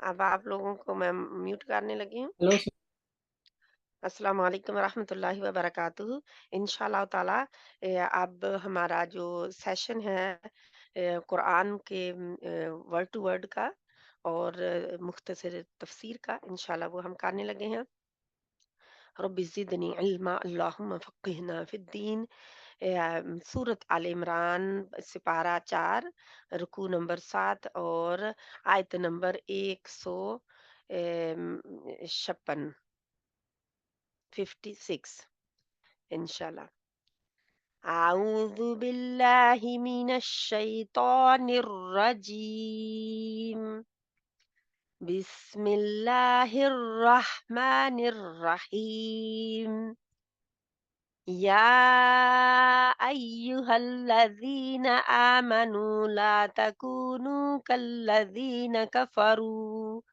अब आप लोगों को मैं म्यूट करने लगी हूँ। हेलो अस्सलाम वालेकुम रहमतुल्लाहि व बरकातुहू। इंशाअल्लाह ताला अब हमारा जो सेशन है कुरान के वर्ड टू वर्ड का और मुख्तसर तफसीर का इंशाअल्लाह वो हम करने लगे हैं। रब्बि ज़िदनी इल्मा अल्लाहुम्मा फ़क़्हिना फ़िद्दीन। सूरत आल इमरान सिपारा 4 रुकू नंबर 7 और आयत नंबर 156 56 इंशाल्लाह। अऊज़ु बिल्लाहि मिनश शैतानिर रजीम। बिस्मिल्लाहिर रहमानिर रहीम। या अय्युहल्लज़ीना आमनू ला तकूनू कल्लज़ीना कफ़रू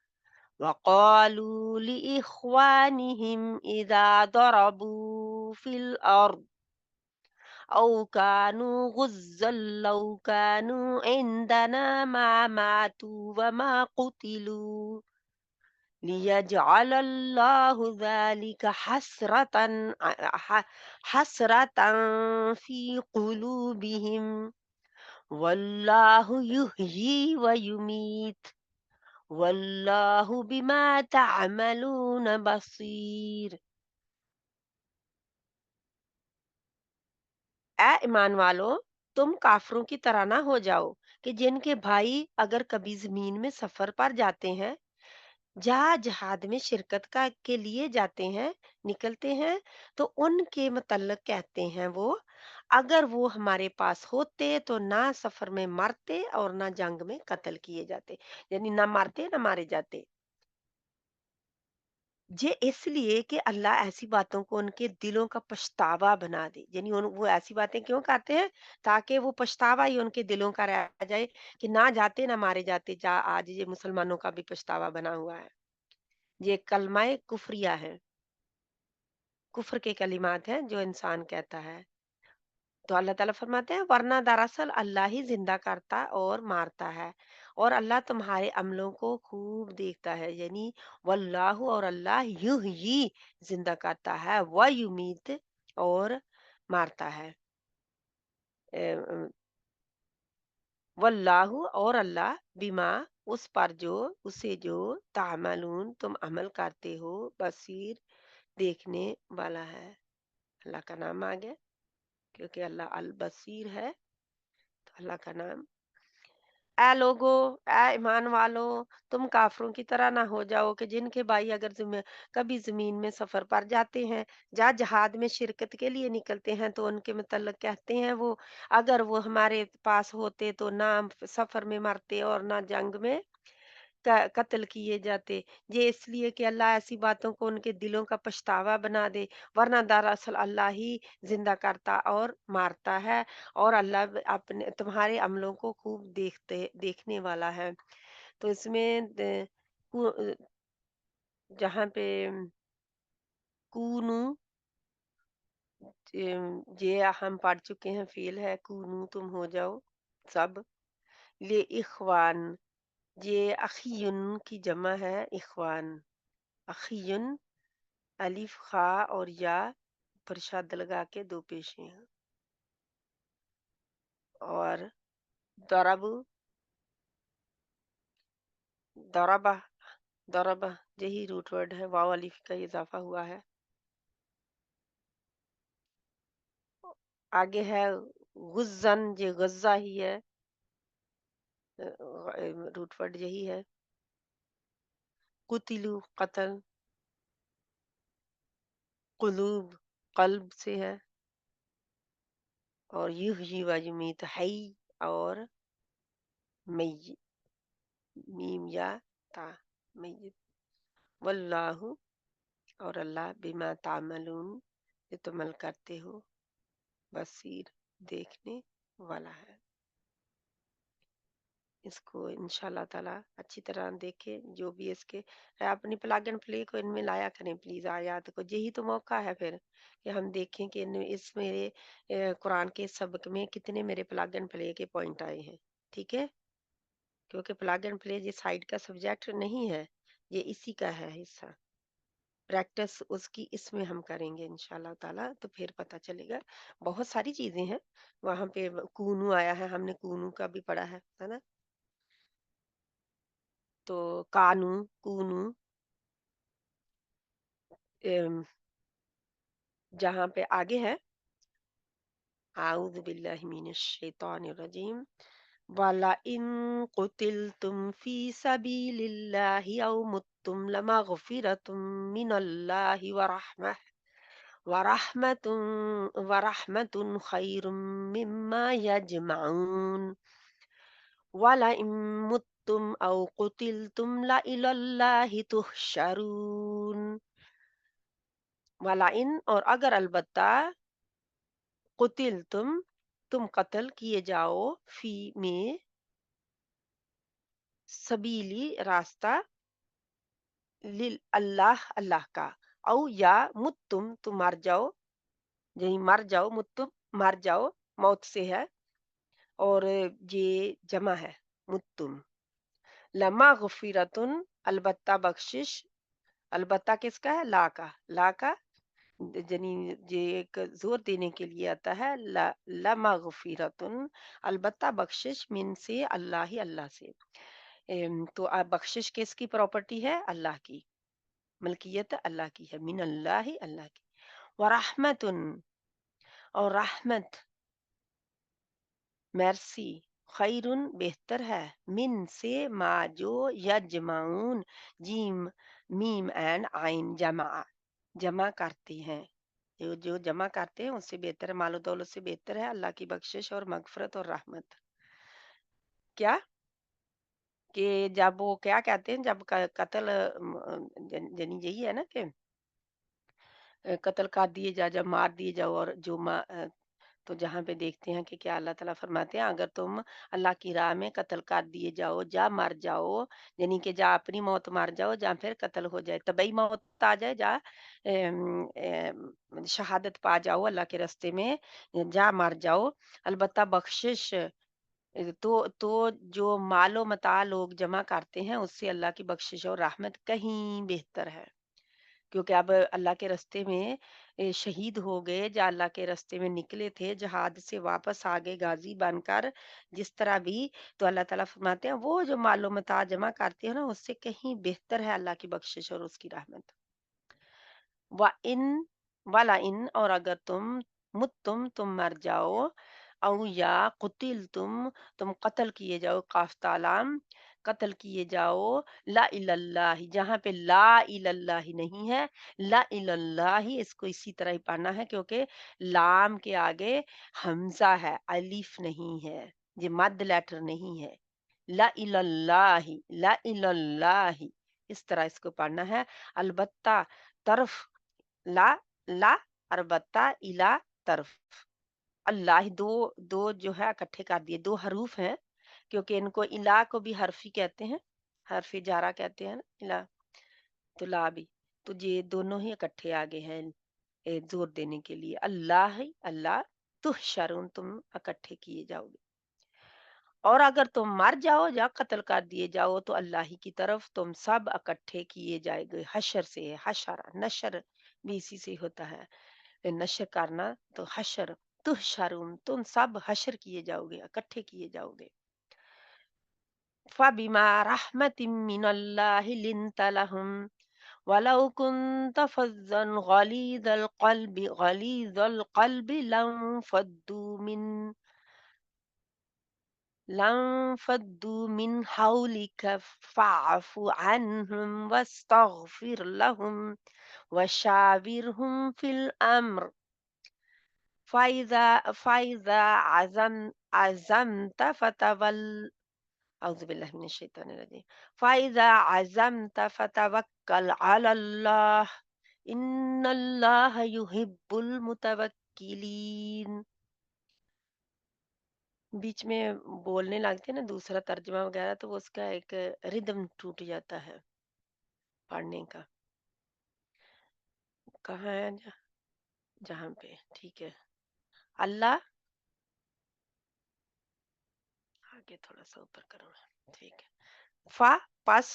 وقالوا لإخوانهم إذا ضربوا في الأرض أو كانوا غزا لو كانوا عندنا ما ماتوا وما قتلوا ليجعل الله ذلك حسرة في قلوبهم والله يحيي ويميت والله بما تعملون بصير۔ ए ईमान वालों, तुम काफरों की तरह ना हो जाओ कि जिनके भाई अगर कभी जमीन में सफर पर जाते हैं या जिहाद में शिरकत का के लिए जाते हैं निकलते हैं तो उनके मुतल्लक कहते हैं वो, अगर वो हमारे पास होते तो ना सफर में मरते और ना जंग में कत्ल किए जाते, यानी ना मरते ना मारे जाते। ये इसलिए कि अल्लाह ऐसी बातों को उनके दिलों का पछतावा बना दे, यानी वो ऐसी बातें क्यों करते हैं ताकि वो पछतावा ही उनके दिलों का रह जाए कि ना जाते ना मारे जाते। जा आज ये मुसलमानों का भी पछतावा बना हुआ है। ये कलमाए कुफरिया है, कुफ्र के कलिमात हैं जो इंसान कहता है। तो अल्लाह ताला फरमाते हैं वरना दरअसल अल्लाह ही जिंदा करता और मारता है और अल्लाह तुम्हारे अमलों को खूब देखता है, यानी वल्लाहु और अल्लाह युहयी जिंदा करता है व युमीत और मारता है। वल्लाहु और अल्लाह बिमा उस पर जो उसे जो तामलून तुम अमल करते हो बसीर देखने वाला है। अल्लाह का नाम आ गया क्योंकि अल्लाह अल बसीर है, तो अल्लाह का नाम। ऐ लोगो, ऐ ईमान वालों, तुम काफरों की तरह ना हो जाओ कि जिनके भाई अगर कभी जमीन में सफर पर जाते हैं या जहाद में शिरकत के लिए निकलते हैं तो उनके मतलब कहते हैं वो, अगर वो हमारे पास होते तो ना सफर में मरते और ना जंग में कत्ल किए जाते। ये इसलिए कि अल्लाह ऐसी बातों को उनके दिलों का पछतावा बना दे, वरना दरअसल अल्लाह ही जिंदा करता और मारता है और अल्लाह अपने तुम्हारे अमलों को खूब देखने वाला है। तो इसमें जहाँ पे कूनू, ये हम पढ़ चुके हैं, फेल है कूनू तुम हो जाओ सब। ले इखवान, ये अखियुन की जमा है इखवान। अखियुन अलिफ खा और या पर शद लगा के दो पेशे हैं। और दरब, दरबा, दरबा यही रूट वर्ड है, वाव अलिफ का इजाफा हुआ है। आगे है गुज्जन, ये गज्जा ही है, रूट वर्ड यही है। कुतिलु कत्ल, कुलूब कल्ब से है। और युहयी व युमीत हई और मय्यित, मीम या ता मय्यित। वल्लाहु और अल्लाह बिमा तामलून जो तुम अमल करते हो बसीर देखने वाला है। इसको इंशाल्लाह ताला अच्छी तरह देखें, जो भी इसके अपनी प्लग एंड प्ले को इनमें लाया करें प्लीज आयात को। यही तो मौका है फिर कि हम देखें कि इस मेरे कुरान के सबक में कितने मेरे प्लग एंड प्ले के पॉइंट आए हैं। ठीक है, کیونکہ پلگ اینڈ پلے یہ سائڈ کا سبجیکٹ نہیں ہے، یہ اسی کا ہے حصہ. پریکٹس اس کی اس میں ہم کریں گے انشاءاللہ تعالیٰ، تو پھر پتہ چلے گا. بہت ساری چیزیں ہیں وہاں پہ. کونو آیا ہے، ہم نے کونو کا بھی پڑھا ہے نا. تو کانو، کونو، جہاں پہ آگے ہے اعوذ باللہ من الشیطان الرجیم وَلَئِن قُتِلْتُمْ فِي سَبِيلِ اللَّهِ أَوْ مُتُّمْ لَمَغْفِرَةٌ مِّنَ اللَّهِ وَرَحْمَةٌ خَيْرٌ مِّمَّا يَجْمَعُونَ وَلَئِن مُتُّمْ أَوْ قُتِلْتُمْ لَإِلَى اللَّهِ تُحْشَرُونَ. وَلَئِن اور اگر البتہ قتل تم قتل کیے جاؤ فی میں سبیلی راستہ اللہ اللہ کا، او یا مت تم مر جاؤ، یعنی مر جاؤ، مت مر جاؤ، موت سے ہے اور یہ جمع ہے متم. لما غفیرتن البتہ بخشش، البتہ کس کا ہے؟ لا کا. لا کا یعنی یہ ایک زور دینے کے لیے آتا ہے. لما غفیرتن البتہ بخشش، من سے اللہ ہی اللہ سے. تو بخشش کس کی پراپرٹی ہے؟ اللہ کی، ملکیت اللہ کی ہے. من اللہ ہی اللہ کی. ورحمتن اور رحمت، مرسی، خیرن بہتر ہے، من سے ما جو یجمعون، جیم میم اینڈ عین جمع کرتے ہیں، جو جمع کرتے ہیں اس سے بہتر ہے، مال و دولت سے بہتر ہے اللہ کی بخشش اور مغفرت اور رحمت. کیا کہ جب وہ کیا کہتے ہیں، جب قتل یعنی یہی ہے نا کہ قتل کر دیے جا، جب مار دیے جاؤ، اور جو تو جہاں پہ دیکھتے ہیں کہ کیا اللہ تعالیٰ فرماتے ہیں اگر تم اللہ کی راہ میں قتل کر دیے جاؤ، جا مر جاؤ، یعنی کہ جا اپنی موت مار جاؤ، جا پھر قتل ہو جائے، طبعی موت آ جائے، جا شہادت پا جاؤ اللہ کے راستے میں، جا مر جاؤ. البتہ بخشش تو جو مال و متاع لوگ جمع کرتے ہیں اس سے اللہ کی بخشش اور رحمت کہیں بہتر ہے. کیونکہ اب اللہ کے راستے میں شہید ہو گئے، یا اللہ کے راستے میں نکلے تھے، جہاد سے واپس آ گئے غازی بن کر، جس طرح بھی، تو اللہ تعالیٰ فرماتے ہیں وہ جو مال و متاع جمع کرتے ہیں نا اس سے کہیں بہتر ہے اللہ کی بخشش اور اس کی رحمت. وَإِن وَلَئِن اور اگر تم مر جاؤ، او یا قتل تم قتل کیے جاؤ، قاف تالام قتل کیے جاؤ، لا الا اللہ، جہاں پہ لا الا اللہ نہیں ہے، لا الا اللہ اس کو اسی طرح ہی پڑھنا ہے کیونکہ لام کے آگے حمزہ ہے، الف نہیں ہے، یہ مد لیٹر نہیں ہے. لا الا اللہ، لا الا اللہ اس طرح اس کو پڑھنا ہے. البتہ طرف لا، لا البتہ الا طرف اللہ، دو جو ہے اکٹھے کر دیے، دو حروف ہیں کیونکہ ان کو الا کو بھی حرفی کہتے ہیں، حرف جارہ کہتے ہیں نا الا، تو لا بھی، تو یہ دونوں ہی اکٹھے آگے ہیں زور دینے کے لیے. اللہ ہی اللہ، تحشرون تم اکٹھے کیے جاؤ گے. اور اگر تم مر جاؤ یا قتل کر دیے جاؤ تو اللہ ہی کی طرف تم سب اکٹھے کیے جائے گے. حشر سے ہے، حشر نشر بھی اسی سے ہوتا ہے، نشر کرنا، تو حشر، تحشرون تم سب حشر کیے جاؤ گے، اکٹھے کیے جاؤ گے. فَبِمَا رَحْمَةٍ مِّنَ اللَّهِ لِنْتَ لَهُمْ وَلَوْ كُنْتَ فَظًّا غَلِيظَ الْقَلْبِ لانفضوا من حولك فاعف عنهم واستغفر لهم وشاورهم في الأمر فإذا عزمت أعوذ بالله من الشيطان الرجيم. فإذا عزمت فتوكل على الله إن الله يحب المتوكلين. بیچ میں بولنے لگتے ہیں نا دوسرا ترجمہ وغیرہ تو اس کا ایک ردم ٹوٹ جاتا ہے پڑھنے کا. کہاں ہے جہاں پہ ٹھیک ہے اللہ، آگے تھوڑا سا اوپر کروں ٹھیک ہے. फा पस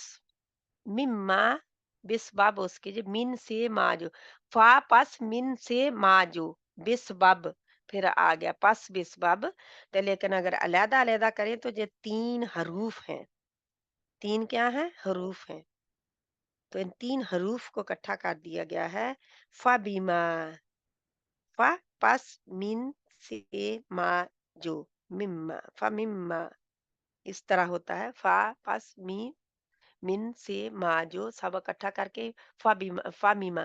मिम्मा बिस्बब उसके जो मिन से माजो, फा पस मिन से माजो बिस्बब, फिर आ गया पस बिस्बब। तो लेकिन अगर अलहदा अलहदा करें तो ये तीन हरूफ हैं, तीन क्या हैं, हरूफ हैं। तो इन तीन हरूफ को इकट्ठा कर दिया गया है, फबीमा, फा पस मिन से मा जो, मिम्मा फमिम्मा, इस तरह होता है। फा पस मी मिन से मा जो सब इकट्ठा करके फबीमा फमीमा,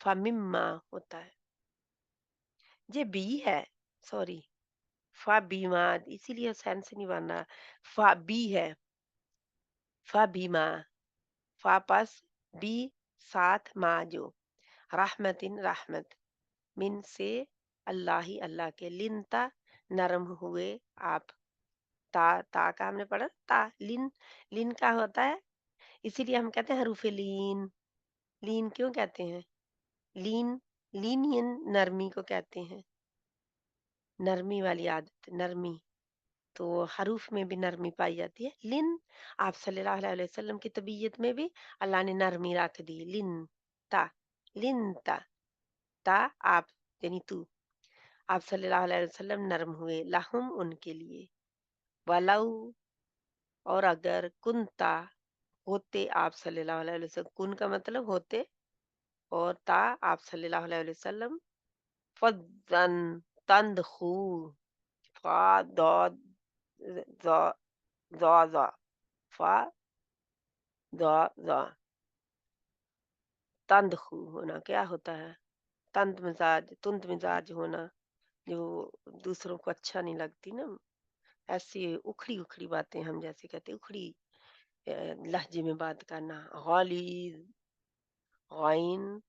फमिम्मा होता है। ये बी है, सॉरी, फबीमा, इसीलिए सेंस नहीं बन रहा। फबी है, फबीमा, फा पस बी साथ मा जो, रहमतिन रहमत, मिन से अल्लाह ही अल्लाह के, लिनता नरम हुए आप, ता ता का हमने पढ़ा ता, लिन, लिन का होता है, इसीलिए हम कहते हैं हरूफे लीन। लीन क्यों कहते हैं, लीन, लीनियन नरमी को कहते हैं, नरमी वाली आदत, नरमी। तो हरूफ में भी नरमी पाई जाती है। लिन, आप सल्लल्लाहु अलैहि वसल्लम की तबीयत में भी अल्लाह ने नरमी रख दी, लिन ता, लिन ता, ता आप यानी तू, आप सल्लल्लाहु अलैहि वसल्लम नरम हुए, लहुम उनके लिए, वलऊ और अगर, कुंता होते आप सल्लल्लाहु अलैहि वसल्लम, कुन का मतलब होते, और ता आप सल्लल्लाहु अलैहि वसल्लम, फज़्ज़न तंदखू, फा दॉद ज़ा ज़ा ज़ा, फा ज़ा ज़ा, तंदखू होना क्या होता है, तंद मिजाज, तुंद मिजाज होना, जो दूसरों को अच्छा नहीं लगती ना, ऐसी उखड़ी उखड़ी बातें, हम जैसे कहते हैं उखड़ी लहजे में बात करना, गलीज, गाइन,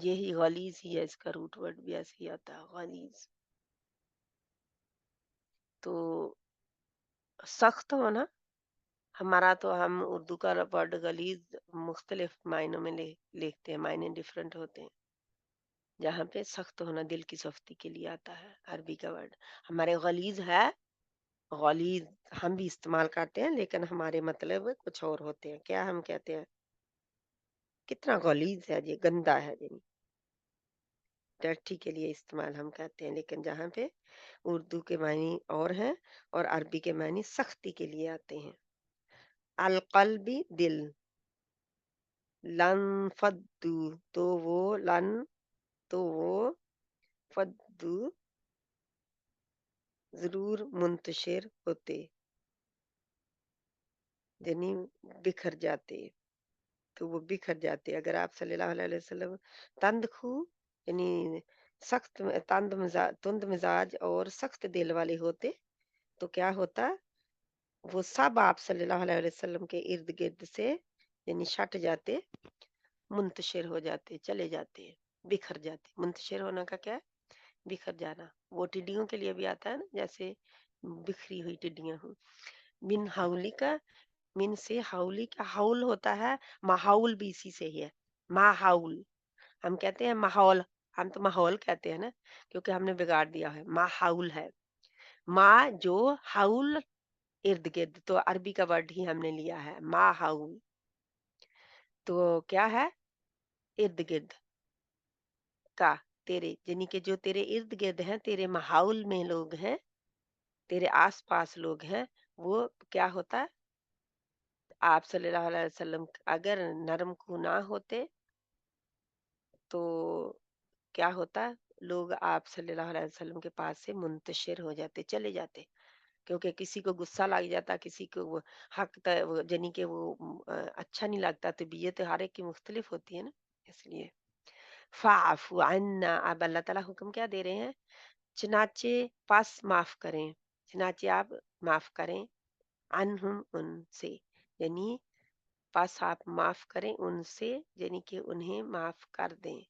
यही गलीज ही है, इसका रूट वर्ड भी ऐसे ही आता है, गलीज। तो सख्त होना, हमारा तो हम उर्दू का वर्ड गलीज मुख्तलिफ मायनों में लिखते हैं, मायने डिफरेंट होते हैं। जहाँ पे सख्त होना दिल की सख्ती के लिए आता है अरबी का वर्ड, हमारे गलीज है, गलीज हम भी इस्तेमाल करते हैं, लेकिन हमारे मतलब कुछ और होते हैं। क्या हम कहते हैं, कितना गलीज है ये, गंदा है ये, डर्टी के लिए इस्तेमाल हम करते हैं, लेकिन जहाँ पे उर्दू के मायने और हैं और अरबी के मायने सख्ती के लिए आते हैं। अलकल्बी दिल, लन फद्दू, तो वो लन, तो वो फद्दू जरूर मुंतशिर होते, यानी बिखर जाते, तो वो बिखर जाते। अगर आप सल्लल्लाहु अलैहि वसल्लम तंदखू यानी सख्त तुंद मिजाज और सख्त दिल वाले होते, तो क्या होता, वो सब आप सल्लल्लाहु अलैहि वसल्लम के इर्द गिर्द से यानी छट जाते, मुंतशिर हो जाते, चले जाते, बिखर जाते। मुंतशिर होना का क्या है, बिखर जाना। वो टिड्डियों के लिए भी आता है ना, जैसे बिखरी हुई टिड्डियां हों। मिन हाउली का, मिन से हाउली का, हाउल होता है, माहौल भी इसी से ही है, माहौल। हम कहते हैं माहौल, हम तो माहौल कहते हैं ना, क्योंकि हमने बिगाड़ दिया है, माहौल है, माँ जो, हाउल इर्द गिर्द, तो अरबी का वर्ड ही हमने लिया है माहौल। तो क्या है, इर्द गिर्द का, तेरे यानी कि जो तेरे इर्द गिर्द हैं, तेरे माहौल में लोग हैं, तेरे आस पास लोग हैं, वो क्या होता है, आप सल्लल्लाहु अलैहि वसल्लम अगर नरम खून ना होते, तो क्या होता, लोग आप सल्लल्लाहु अलैहि वसल्लम के पास से मुंतशिर हो जाते, चले जाते। क्योंकि किसी को गुस्सा लग जाता, किसी को वो हक वो यानी कि वो अच्छा नहीं लगता, तबीयत हर एक की मुख्तलिफ होती है ना, इसलिए फाफु अन्ना, अब अल्लाह ताला हुक्म क्या दे रहे हैं, चनाचे पास माफ करें, चनाचे आप माफ करें, अनहुम उनसे, यानी पास आप माफ करें उनसे, यानी कि उन्हें माफ कर दें,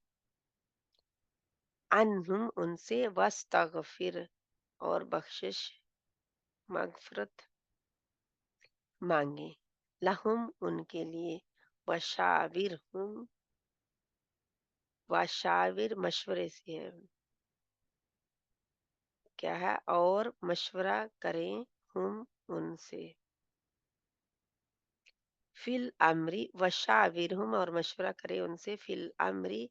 अनहुम उनसे, वस्तगफिर और बख्शिश, मगफरत मांगे, लहुम उनके लिए, वशाविर हम, वशाविर मशवरे से है, क्या है, और मशवरा करें हम उनसे, फिल अमरी वशाविरहुम, और मशवरा करे उनसे, फिल अमरी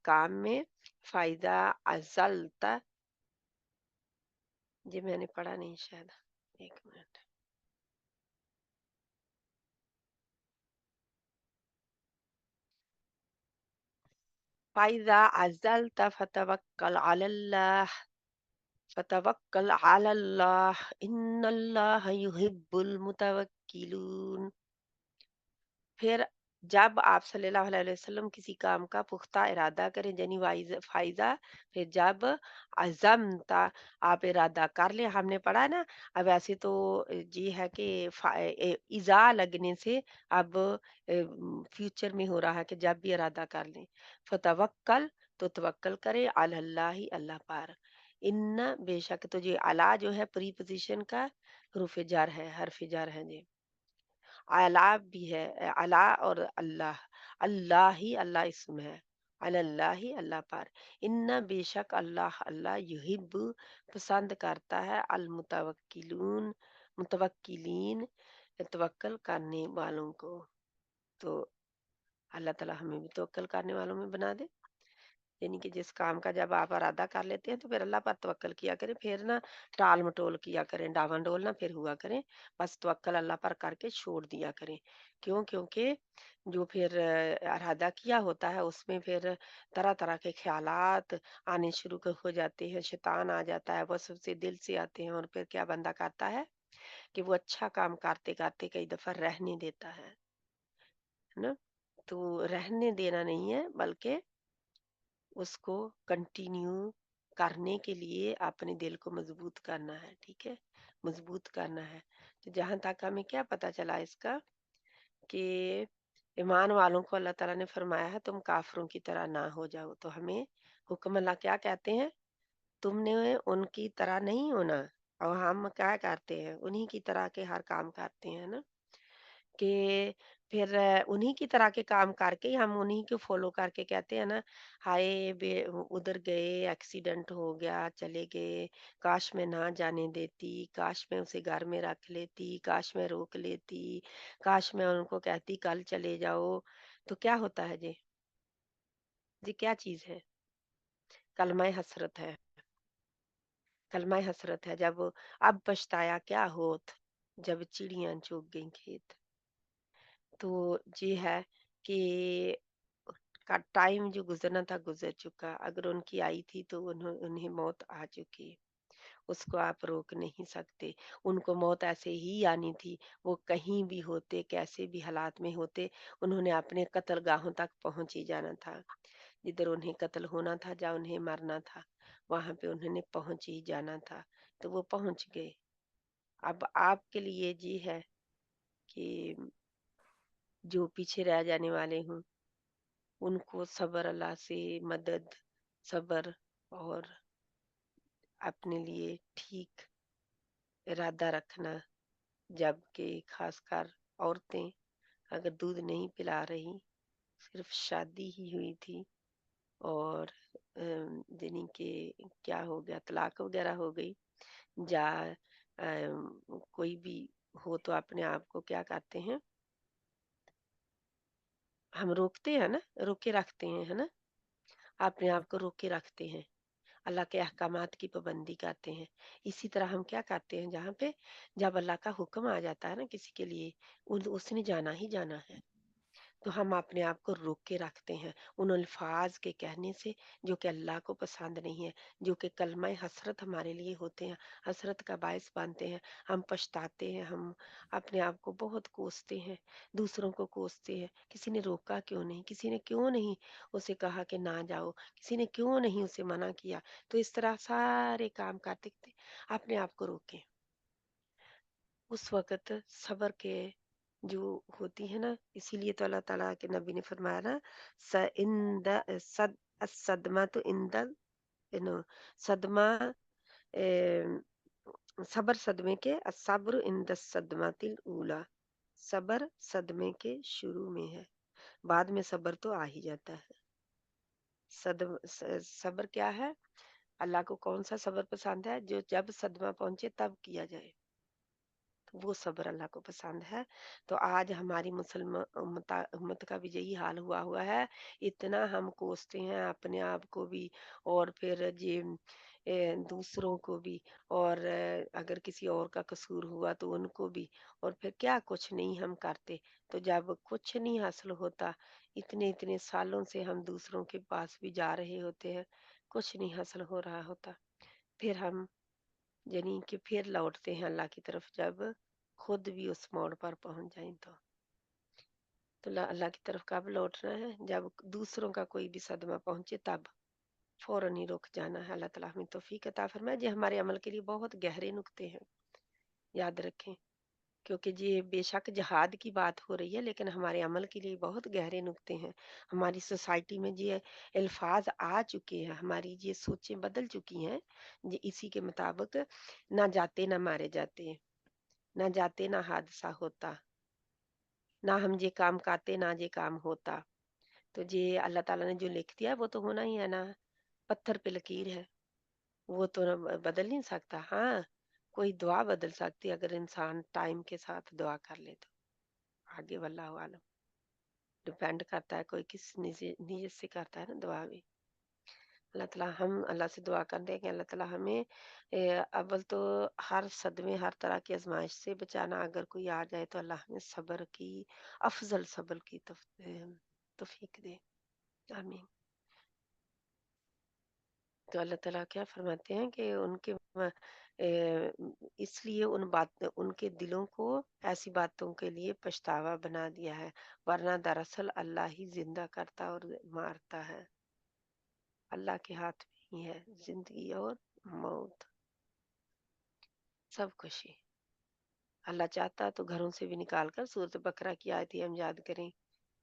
काम में, फायदा अजलता, जी मैंने पढ़ा नहीं शायद, एक मिनट। फायदा अजलता फतवक्कल अलल्लाह, फतवक्कल अलल्लाह, इन्नल्लाह युहिब्बुल मुतवक्किलून। फिर जब आप सल्लल्लाहु अलैहि वसल्लम किसी काम का पुख्ता इरादा करें, यानी फाइजा, फिर जब अज़म्ता, आप इरादा कर ले, हमने पढ़ा है ना। अब ऐसे तो जी है कि इजा लगने से अब फ्यूचर में हो रहा है कि जब भी इरादा कर लें, फतवक्कल, तो तवक्कल करे, अल्लाह ही, अल्लाह पर। इन्ना बेशक, तो ये अला जो है प्रीपोजिशन का हरूफ जार है, हर्फ जार है जी। अला भी है, अला और अल्लाह, अल्लाह ही, अल्लाह इसम है, अल्लाह ही, अल्लाह पर। इन्ना बेशक अल्लाह, अल्लाह युहिब्बु पसंद करता है, अल मुतवक्किलून, मुतवक्किलीन तवक्कल करने वालों को। तो अल्लाह ताला हमें भी तवक्कल करने वालों में बना दे। यानी कि जिस काम का जब आप इरादा कर लेते हैं तो फिर अल्लाह पर तवक्कल किया करें, फिर ना टाल मटोल किया करें, डावाडोल ना फिर हुआ करें, बस तवक्कल अल्लाह पर करके छोड़ दिया करें। क्यों? क्योंकि जो फिर इरादा किया होता है उसमें फिर तरह तरह के ख्यालात आने शुरू हो जाते हैं, शैतान आ जाता है, वसवसे दिल से आते हैं, और फिर क्या बंदा करता है कि वो अच्छा काम करते करते कई दफा रहने देता है ना। तो रहने देना नहीं है, बल्कि उसको कंटिन्यू करने के लिए अपने दिल को मजबूत करना है, ठीक है, मजबूत करना है। तो जहां तक हमें क्या पता चला इसका, कि ईमान वालों को अल्लाह ताला ने फरमाया है तुम काफरों की तरह ना हो जाओ, तो हमें हुक्म अल्लाह क्या कहते हैं, तुमने उनकी तरह नहीं होना। और हम क्या करते हैं, उन्हीं की तरह के हर काम करते हैं ना, कि फिर उन्हीं की तरह के काम करके ही हम उन्हीं को फॉलो करके कहते हैं ना, हाय बे उधर गए, एक्सीडेंट हो गया, चले गए, काश मैं ना जाने देती, काश मैं उसे घर में रख लेती, काश मैं रोक लेती, काश मैं उनको कहती कल चले जाओ। तो क्या होता है जी क्या चीज है, कलमाए हसरत है, कलमाए हसरत है। जब अब पछताया क्या होत, जब चिड़ियां चुग गई खेत। तो ये है कि का टाइम जो गुजरना था गुजर चुका, अगर उनकी आई थी तो उन्हें मौत आ चुकी, उसको आप रोक नहीं सकते। उनको मौत ऐसे ही आनी थी, वो कहीं भी होते, कैसे भी हालात में होते, उन्होंने अपने कत्ल गाहों तक पहुंच ही जाना था। जिधर उन्हें कत्ल होना था, जहाँ उन्हें मरना था, वहां पे उन्होंने पहुंच ही जाना था। तो वो पहुंच गए। अब आपके लिए ये है कि जो पीछे रह जाने वाले हों, उनको सब्र, अल्लाह से मदद, सब्र, और अपने लिए ठीक इरादा रखना। जबकि खासकर औरतें अगर दूध नहीं पिला रही, सिर्फ शादी ही हुई थी, और यानी कि क्या हो गया, तलाक वगैरह हो गई, या कोई भी हो, तो अपने आप को क्या करते हैं, हम रोकते हैं ना, रोके रखते हैं, है ना, अपने आप को रोके रखते हैं, अल्लाह के अहकामात की पाबंदी करते हैं। इसी तरह हम क्या करते हैं, जहाँ पे जब अल्लाह का हुक्म आ जाता है ना किसी के लिए, उसने जाना ही जाना है, तो हम अपने आप को रोक के रखते हैं उन अल्फाज के कहने से जो कि अल्लाह को पसंद नहीं है, जो कि कलमा हसरत हमारे लिए होते हैं, हसरत का बायस बनते हैं। हम पछताते हैं, हम अपने आप को बहुत कोसते हैं, दूसरों को कोसते हैं, किसी ने रोका क्यों नहीं, किसी ने क्यों नहीं उसे कहा कि ना जाओ, किसी ने क्यों नहीं उसे मना किया। तो इस तरह सारे काम करते करते अपने आप को रोकें। उस वक़्त सब्र के जो होती है ना, इसीलिए तो अल्लाह ताला के नबी ने फरमाया ना, स इंद सद असदमा तो इंदल नो सदमा सब्र सदमे के, असब्र इंद सदमातिल ऊला, सब्र सदमे के शुरू में है, बाद में सब्र तो आ ही जाता है। सब्र क्या है, अल्लाह को कौन सा सब्र पसंद है, जो जब सदमा पहुंचे तब किया जाए। तो वो सब्र अल्लाह को पसंद है। तो आज हमारी मुसलमान उम्मत का भी यही हाल हुआ हुआ है। इतना हम कोसते हैं अपने आप को भी, और फिर ये दूसरों को भी, और अगर किसी और का कसूर हुआ तो उनको भी, और फिर क्या कुछ नहीं हम करते। तो जब कुछ नहीं हासिल होता, इतने इतने सालों से हम दूसरों के पास भी जा रहे होते हैं, कुछ नहीं हासिल हो रहा होता, फिर हम यानी कि फिर लौटते हैं अल्लाह की तरफ, जब खुद भी उस मोड़ पर पहुंच जाएं तो अल्लाह की तरफ कब लौटना है? जब दूसरों का कोई भी सदमा पहुंचे तब फौरन ही रुक जाना है। अल्लाह ताला हमें तौफीक अता फरमाए। ये हमारे अमल के लिए बहुत गहरे नुक्ते हैं, याद रखें। क्योंकि ये बेशक जिहाद की बात हो रही है, लेकिन हमारे अमल के लिए बहुत गहरे नुक्ते हैं। हमारी सोसाइटी में ये अल्फाज आ चुके हैं, हमारी ये सोचें बदल चुकी हैं। ये इसी के मुताबिक ना जाते ना मारे जाते, ना जाते ना हादसा होता, ना हम ये काम करते ना ये काम होता। तो ये अल्लाह ताला ने जो लिख दिया है वो तो होना ही है ना, पत्थर पे लकीर है, वो तो बदल नहीं सकता। हाँ, कोई दुआ बदल सकती है अगर इंसान टाइम के साथ दुआ कर ले तो। आगे वल्लाहु आलम, डिपेंड करता है कोई किस नीयत से करता है ना दुआ भी। अल्लाह ताला, हम अल्लाह से दुआ करते हैं कि अल्लाह ताला हमें अव्वल तो हर सदमे हर तरह की आजमाइश से बचाना, अगर कोई आ जाए तो अल्लाह हमें सब्र की, अफजल सब्र की तौफीक दे। आमीन। तो अल्लाह ताला क्या फरमाते हैं कि उनके इसलिए उनके दिलों को ऐसी बातों के लिए पछतावा बना दिया है, वरना दरअसल अल्लाह ही जिंदा करता और मारता है। अल्लाह के हाथ में ही है जिंदगी और मौत, सब कुछ ही। अल्लाह चाहता तो घरों से भी निकाल कर, सूरत बकरा की आयत ही हम याद करें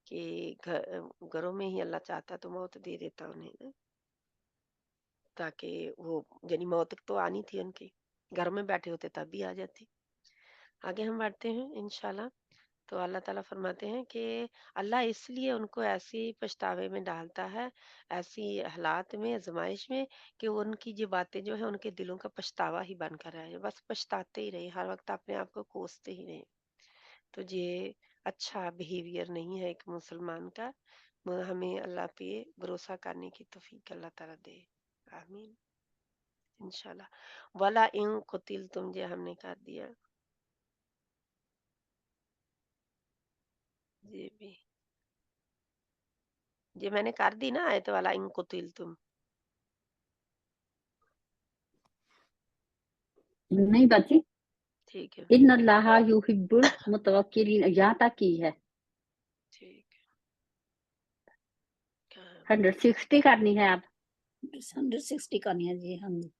कि घरों में ही अल्लाह चाहता तो मौत दे देता उन्हें ना, ताकि वो यानी मौत तो आनी थी उनकी, घर में बैठे होते तब भी आ जाती। आगे हम बढ़ते हैं इंशाल्लाह। तो अल्लाह ताला फरमाते हैं कि अल्लाह इसलिए उनको ऐसी पछतावे में डालता है, ऐसी हालात में, आजमाइश में, कि उनकी ये बातें जो है उनके दिलों का पछतावा ही बनकर रहे, बस पछताते ही रहे, हर वक्त अपने आप को कोसते ही रहे। तो ये अच्छा बिहेवियर नहीं है एक मुसलमान का। हमें अल्लाह पे भरोसा करने की तौफीक अल्लाह ताला दे। आमीन इंशाल्लाह। वला इन कुतिल तुम, जे हमने कर दिया ये भी, ये मैंने कर दी ना आयत वाला इन कुतिल तुम। नहीं बाजी, ठीक है, इन अल्लाह युहिब्बुल मुतवक्किलीन यहाँ तक की है। ठीक है। कहाँ 160 करनी है आप? 160 करनी है जी। हाँ जी,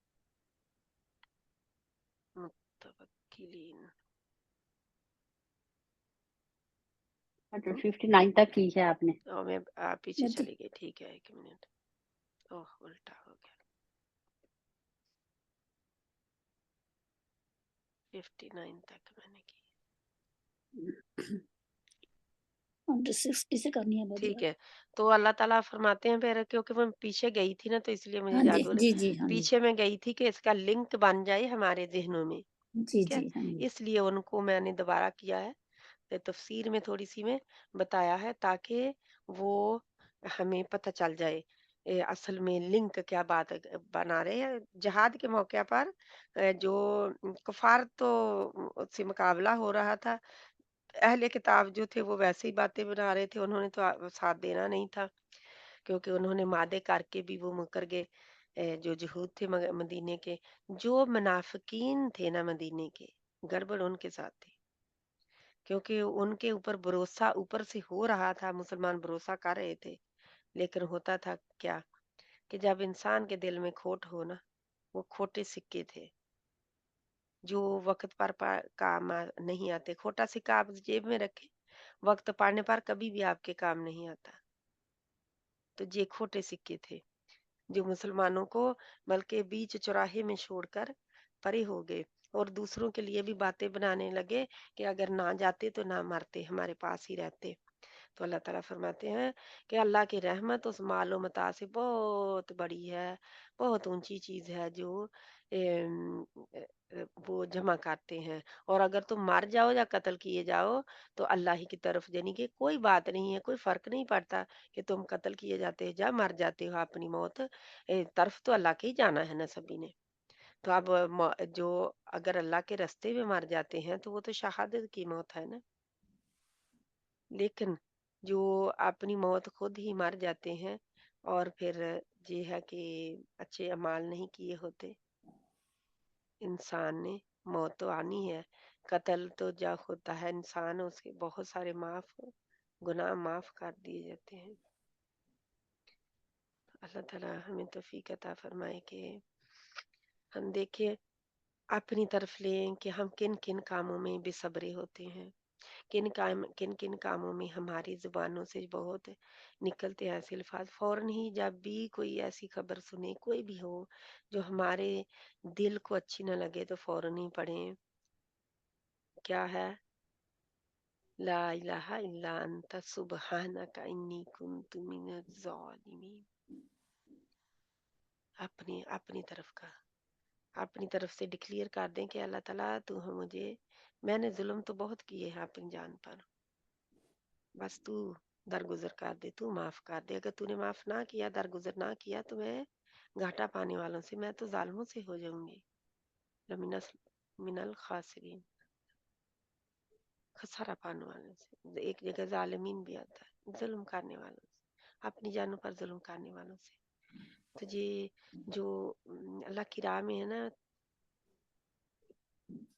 मुतवक्किलीन 159 तक की है आपने। और मैं पीछे चली गई, ठीक है, एक मिनट। ओह, उल्टा हो गया। 59 तक मैंने की। 160 से करनी है बाजी। ठीक है। तो अल्लाह ताला फरमाते हैं फिर, क्योंकि मैं पीछे गई थी ना तो इसलिए मुझे हाँ जी, याद हो जी रहा, जी, हाँ जी, पीछे मैं गई थी कि इसका लिंक बन जाए हमारे ज़हनों में, जी ठीक है? जी, हाँ जी। इसलिए उनको मैंने दोबारा किया है। तफसीर में थोड़ी सी में बताया है ताकि वो हमें पता चल जाए असल में लिंक क्या बात बना रहे हैं। जिहाद के मौके पर जो कुफार तो से मुकाबला हो रहा था, अहले किताब जो थे वो वैसे ही बातें बना रहे थे, उन्होंने तो साथ देना नहीं था, क्योंकि उन्होंने मादे करके भी वो मुकर गए। जो यहूद थे मदीने के, जो मुनाफिकीन थे ना मदीने के, गड़बड़ उनके साथ थी, क्योंकि उनके ऊपर भरोसा ऊपर से हो रहा था, मुसलमान भरोसा कर रहे थे, लेकिन होता था क्या कि जब इंसान के दिल में खोट हो ना, वो खोटे सिक्के थे जो वक्त पर काम नहीं आते। खोटा सिक्का आप जेब में रखें, वक्त पड़ने पर कभी भी आपके काम नहीं आता। तो ये खोटे सिक्के थे जो मुसलमानों को बल्कि बीच चौराहे में छोड़कर परे हो गए, और दूसरों के लिए भी बातें बनाने लगे कि अगर ना जाते तो ना मरते, हमारे पास ही रहते। तो अल्लाह ताला फरमाते हैं कि अल्लाह की रहमत उस मालो मता से बहुत बड़ी है, बहुत ऊंची चीज है, जो वो जमा करते हैं। और अगर तुम मर जाओ या कत्ल किए जाओ तो अल्लाह ही की तरफ, यानी कि कोई बात नहीं है, कोई फर्क नहीं पड़ता कि तुम कत्ल किए जाते हो या मर जाते हो, अपनी मौत तरफ तो अल्लाह के ही जाना है ना सभी ने। तो अब जो अगर अल्लाह के रास्ते में मर जाते हैं तो वो तो शहादत की मौत है ना। लेकिन जो अपनी मौत खुद ही मर जाते हैं और फिर ये है कि अच्छे अमाल नहीं किए होते इंसान ने, मौत तो आनी है। कत्ल तो जब होता है इंसान, उसके बहुत सारे गुनाह माफ कर दिए जाते हैं। अल्लाह ताला हमें तौफीक अता फरमाए कि हम देखें, अपनी तरफ लें कि हम किन किन कामों में बेसब्रे होते हैं, किन किन कामों में हमारी जुबानों से बहुत निकलते हैं ऐसे अल्फाज, फौरन ही जब भी कोई ऐसी खबर सुने, कोई भी हो जो हमारे दिल को अच्छी न लगे, तो फौरन ही पढ़ें, क्या है, ला इलाहा इल्ला अंता सुब्हानका इन्नी कुन्तु मिनज़ ज़ालिमीन। अपनी अपनी तरफ का, अपनी तरफ से डिक्लेयर कर दें कि अल्लाह ताला तू मुझे, मैंने जुल्म तो बहुत किए हैं अपनी जान पर, बस तू दरगुजर कर दे, तू माफ कर दे। अगर तूने माफ ना किया, दरगुजर ना किया, तो मैं घाटा पाने वालों से, मैं तो जालिमों से हो जाऊंगी, लमिनस मिनल खासिरीन, खसारा पाने वालों से। एक जगह जालिमीन भी आता है, जुल्म करने वालों से, अपनी जानों पर जुल्म करने वालों से। तो ये जो अल्लाह की राह में है ना,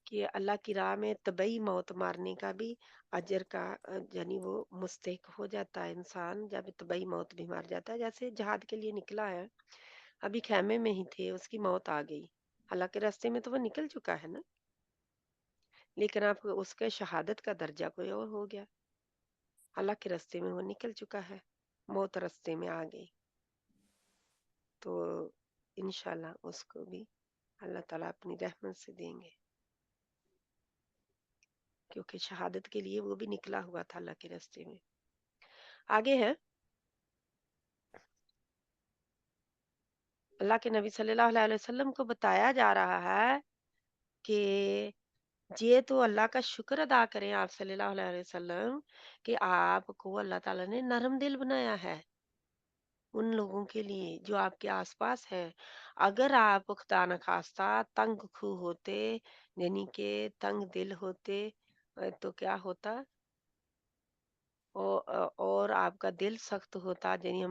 कि अल्लाह की राह में तबई मौत मारने का भी अजर का यानी वो मुस्तहिक हो जाता है इंसान, जब तबई मौत भी मार जाता है। जैसे जहाद के लिए निकला है, अभी खेमे में ही थे, उसकी मौत आ गई, अल्लाह के रास्ते में तो वो निकल चुका है ना, लेकिन आप उसके शहादत का दर्जा कोई और हो गया। अल्लाह के रास्ते में वो निकल चुका है, मौत रास्ते में आ गई, तो इंशाल्लाह उसको भी अल्लाह ताला अपनी रहमत से देंगे, क्योंकि शहादत के लिए वो भी निकला हुआ था अल्लाह के रास्ते में। आगे है, अल्लाह के नबी सल्लल्लाहु अलैहि वसल्लम को बताया जा रहा है कि ये तो अल्लाह का शुक्र अदा करें आप सल्लल्लाहु अलैहि वसल्लम कि आपको अल्लाह ताला ने नरम दिल बनाया है उन लोगों के लिए जो आपके आसपास है। अगर आप खुदा न खास्ता तंग खू होते, यानी कि तंग दिल होते, तो क्या होता, और आपका दिल सख्त होता, यानी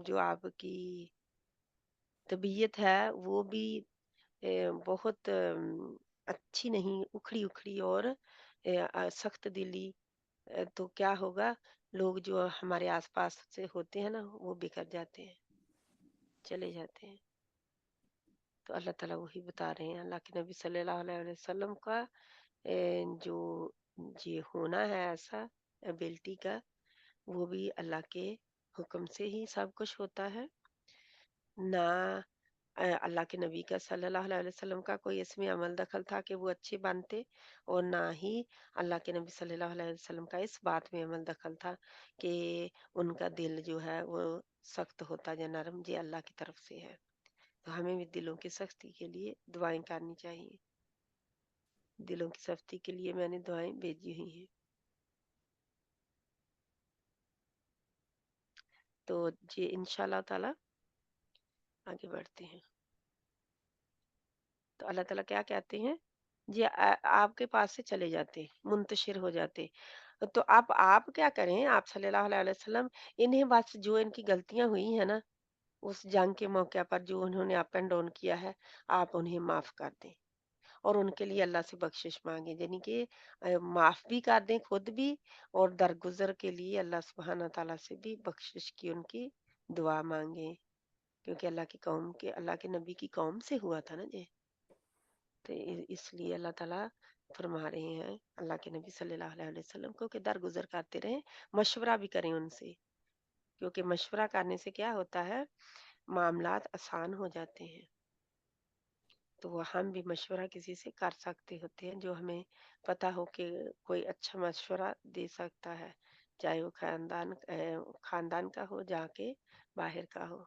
जो आपकी तबीयत है वो भी बहुत अच्छी नहीं, उखड़ी उखड़ी और सख्त दिली, तो क्या होगा, लोग जो हमारे आसपास से होते हैं ना, वो बिखर जाते हैं, चले जाते हैं। तो अल्लाह ताला वही बता रहे हैं, अल्लाह के नबी सल्लल्लाहु अलैहि वसल्लम का जो ये होना है ऐसा एबिलिटी का, वो भी अल्लाह के हुक्म से ही सब कुछ होता है ना। अल्लाह के नबी का सल्लल्लाहु अलैहि वसल्लम का कोई इसमें अमल दखल था कि वो अच्छे बनते, और ना ही अल्लाह के नबी सल्लल्लाहु अलैहि वसल्लम का इस बात में अमल दखल था कि उनका दिल जो है वो सख्त होता या नरम, ये अल्लाह की तरफ से है। तो हमें भी दिलों की सख्ती के लिए दुआएं करनी चाहिए, दिलों की सख्ती के लिए मैंने दुआएं भेजी हुई हैं। तो ये इंशाल्लाह ताला आगे बढ़ते हैं। तो अल्लाह ताला क्या कहते हैं, ये आपके पास से चले जाते, मुंतशिर हो जाते। तो अब आप क्या करें, आप सल्लल्लाहु अलैहि वसल्लम, इन्हें बस जो इनकी गलतियां हुई है ना उस जंग के मौके पर, जो उन्होंने अप एंड डाउन किया है, आप उन्हें माफ कर दें और उनके लिए अल्लाह से बख्शिश मांगे, यानी कि माफ भी कर दें खुद भी, और दरगुजर के लिए अल्लाह सुब्हान तआला से भी बख्शिश की उनकी दुआ मांगे, क्योंकि अल्लाह के नबी की कौम से हुआ था ना ये। तो इसलिए अल्लाह ताला फरमा रहे हैं अल्लाह के नबी सल्लल्लाहु अलैहि वसल्लम को कि दरगुजर करते रहें, मशवरा भी करें उनसे, क्योंकि मशवरा करने से क्या होता है, मामलात आसान हो जाते हैं। तो वो हम भी मशवरा किसी से कर सकते होते हैं जो हमें पता हो कि कोई अच्छा मशवरा दे सकता है, चाहे वो खानदान का हो, जाके बाहर का हो,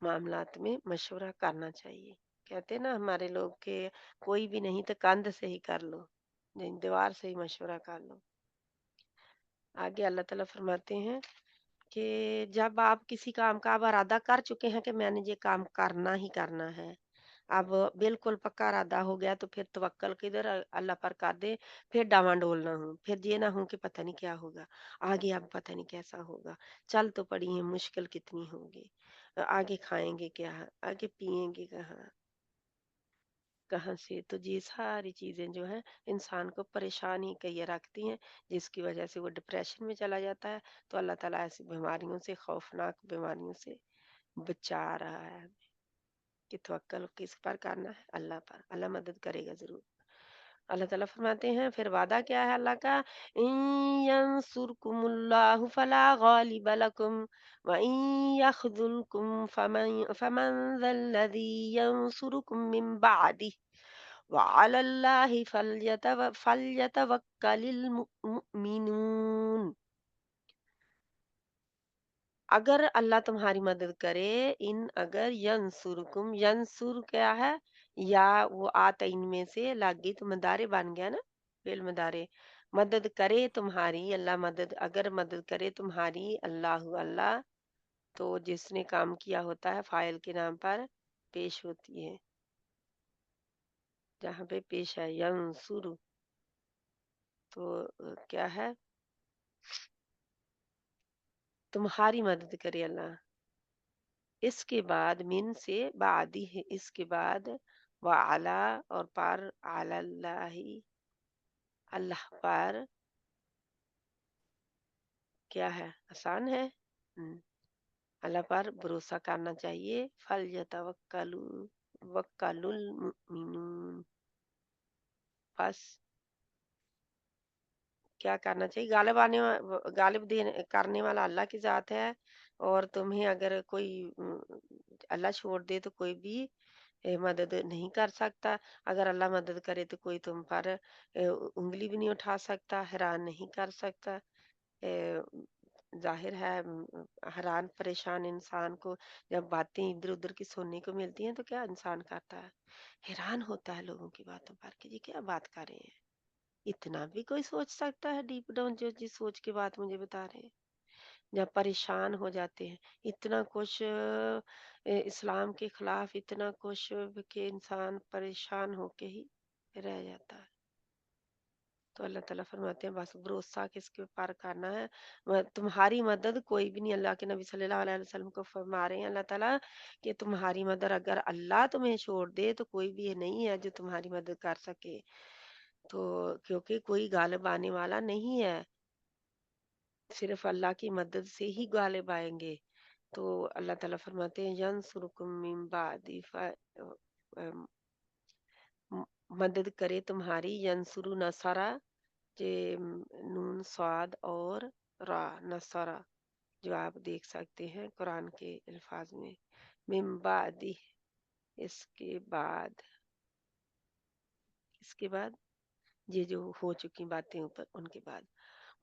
मामलात में मशवरा करना चाहिए। कहते ना हमारे लोग के, कोई भी नहीं तो कंध से ही कर लो, नहीं दीवार से ही मशवरा कर लो। आगे अल्लाह ताला फरमाते हैं कि जब आप किसी काम का अब इरादा कर चुके हैं कि मैंने ये काम करना ही करना है, अब बिल्कुल पक्का इरादा हो गया, तो फिर तवक्कल किधर, अल्लाह पर कर दे। फिर डावाडोल ना हो, फिर ये ना हो कि पता नहीं क्या होगा आगे, अब पता नहीं कैसा होगा, चल तो पड़ी है, मुश्किल कितनी होगी, आगे खाएंगे क्या, आगे पिएंगे कहाँ, कहाँ से। तो ये सारी चीजें जो है इंसान को परेशान ही कहिए रखती हैं, जिसकी वजह से वो डिप्रेशन में चला जाता है। तो अल्लाह ताला ऐसी बीमारियों से, खौफनाक बीमारियों से बचा रहा है कि तवक्कल किस पर करना है, अल्लाह पर, अल्लाह मदद करेगा जरूर। अल्लाह ताला फरमाते हैं, फिर वादा क्या है अल्लाह का, इन यंसुरकुमुल्लाहु फला गालिब लकुम व इन यख्जुलकुम फमन फमन ज़ल्लज़ी यंसुरुकुम मिन बादी व अलल्लाहि फल्यतवक्कलिल मुमिनून। अगर अल्लाह तुम्हारी मदद करे, इन अगर यंसुरकुम, यंसुर क्या है, या वो आतइन में से लागी तो मदारे बन गया ना, फेल मदारे। मदद करे तुम्हारी अल्लाह, मदद अगर मदद करे तुम्हारी अल्लाह, अल्लाह, तो जिसने काम किया होता है फाइल के नाम पर पेश होती है, जहाँ पे पेश है यंसुर, तो क्या है, तुम्हारी मदद करे अल्लाह। इसके बाद मिन से बादी है, इसके बाद व आला, और पर अल्लाही, अल्लाह पर क्या है, आसान है। अल्लाह पर भरोसा करना चाहिए। फल यतवक्कलु वक्कलुल मुमिनून, बस क्या करना चाहिए, गालिब देने करने वाला अल्लाह की जात है। और तुम्हें अगर कोई अल्लाह छोड़ दे तो कोई भी मदद नहीं कर सकता। अगर अल्लाह मदद करे तो कोई तुम पर उंगली भी नहीं उठा सकता, हैरान नहीं कर सकता। जाहिर है हैरान परेशान इंसान को जब बातें इधर उधर की सुनने को मिलती हैं तो क्या इंसान करता है, हैरान होता है लोगों की बातों पर कि ये क्या बात कर रहे हैं। इतना भी कोई सोच सकता है डीप डाउन, जो जिस सोच की बात मुझे बता रहे हैं। जब परेशान हो जाते हैं, इतना कुछ इस्लाम के खिलाफ इतना कुछ कि इंसान परेशान होके ही रह जाता है। तो अल्लाह ताला फरमाते हैं बस भरोसा किसके ऊपर करना है, तुम्हारी मदद कोई भी नहीं। अल्लाह के नबी सल्लल्लाहु अलैहि वसल्लम को फरमा रहे हैं अल्लाह ताला कि तुम्हारी मदद अगर अल्लाह तुम्हें छोड़ दे तो कोई भी नहीं है जो तुम्हारी मदद कर सके। तो क्योंकि कोई गालिब आने वाला नहीं है, सिर्फ अल्लाह की मदद से ही गालिब आएंगे। तो अल्लाह ताला फरमाते हैं यंसुरकुम मिन बादी मदद करे तुम्हारी, यंसुरु नसरा, जे नून स्वाद और रा, नसरा, जो आप देख सकते हैं कुरान के अल्फाज में। मिन बादी, इसके बाद, इसके बाद ये जो हो चुकी बातें ऊपर उनके बाद,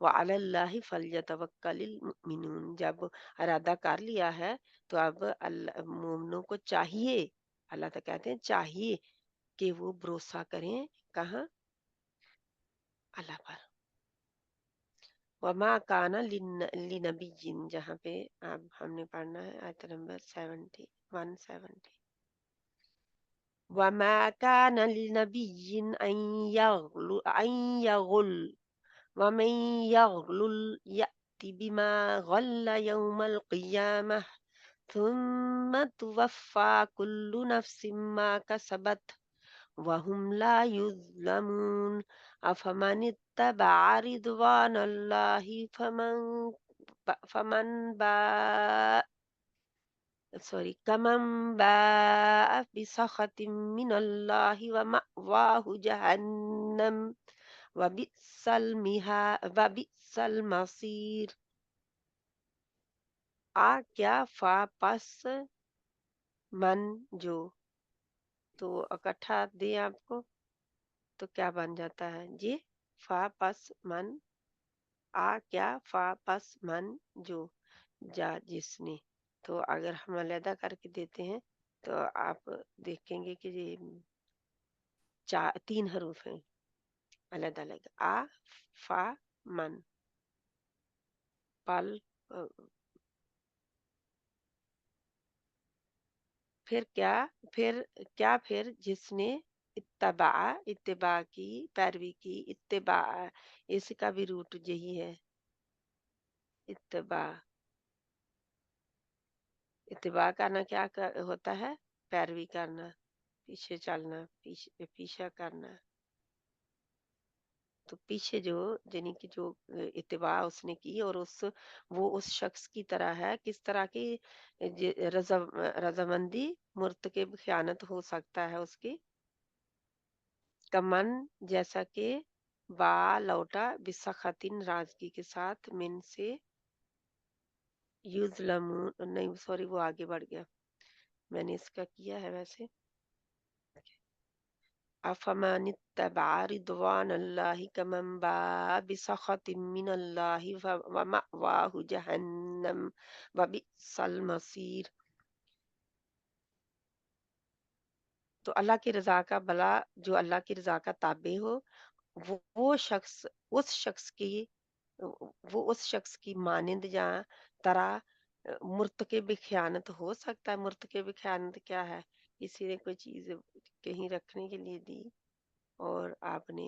व अलल्लाहि फल्यतवक्कलिल मुमिनून, जब इरादा कर लिया है तो अब अल्लाह मोमिनों को चाहिए, अल्लाह तो कहते हैं चाहिए कि वो भरोसा करें, कहाँ, अल्लाह पर। वमा काना लिनबिय्यिन, जहाँ पे अब हमने पढ़ना है आयत नंबर 70 170। वमा काना लिनबिय्यिन अन यगुल वमन यगलुल यअति बिमा गल्ल यौमल क़ियामह थुम्मा तुवफ़्फ़ा कुल्लु नफ्सिम मा कसबत वहुम ला युज़्लमून। अफमन इत्तबअ रिज़वानल्लाहि फमन बा सॉरी कमन बाअ बिसखतिन मिनल्लाहि व मअवाहु जहन्नम वबिस्सल मसीर। आ क्या फा पस मन जो, तो इकट्ठा दे आपको तो क्या बन जाता है जी, फा पस मन, आ क्या फा पस मन जो, जा जिसने। तो अगर हम अलहदा करके देते हैं تو آپ دیکھیں گے کہ یہ تین حروف ہیں الگ الگ، آ فا من، پل، پھر کیا، پھر کیا، پھر جس نے اتباع، اتباع کی، پیروی کی، اتباع اس کا بھی روٹ یہی ہے، اتباع، اتباع کرنا کیا ہوتا ہے، پیروی کرنا، پیچھے چلنا، پیچھا کرنا، تو پیچھے جو یعنی کہ جو اتباع اس نے کی، اور وہ اس شخص کی طرح ہے، کس طرح کی رضامندی، مرتکب خیانت ہو سکتا ہے اس کی، کمن جیسا کہ با لوٹا بسخطن رازگی کے ساتھ، من سے یظلمون، نہیں سوری وہ آگے بڑھ گیا، میں نے اس کا کیا ہے ویسے، افمن اتبع رضوان اللہ کمن باء بسخط من اللہ ومأواہ جہنم وبئس المصیر، تو اللہ کی رضا کا بلا، جو اللہ کی رضا کا تابع ہو، وہ شخص، اس شخص کی، وہ اس شخص کی مانند یا طرح مرتکب خیانت ہو سکتا ہے۔ مرتکب خیانت کیا ہے، کسی نے کوئی چیز کہیں رکھنے کے لیے دی اور آپ نے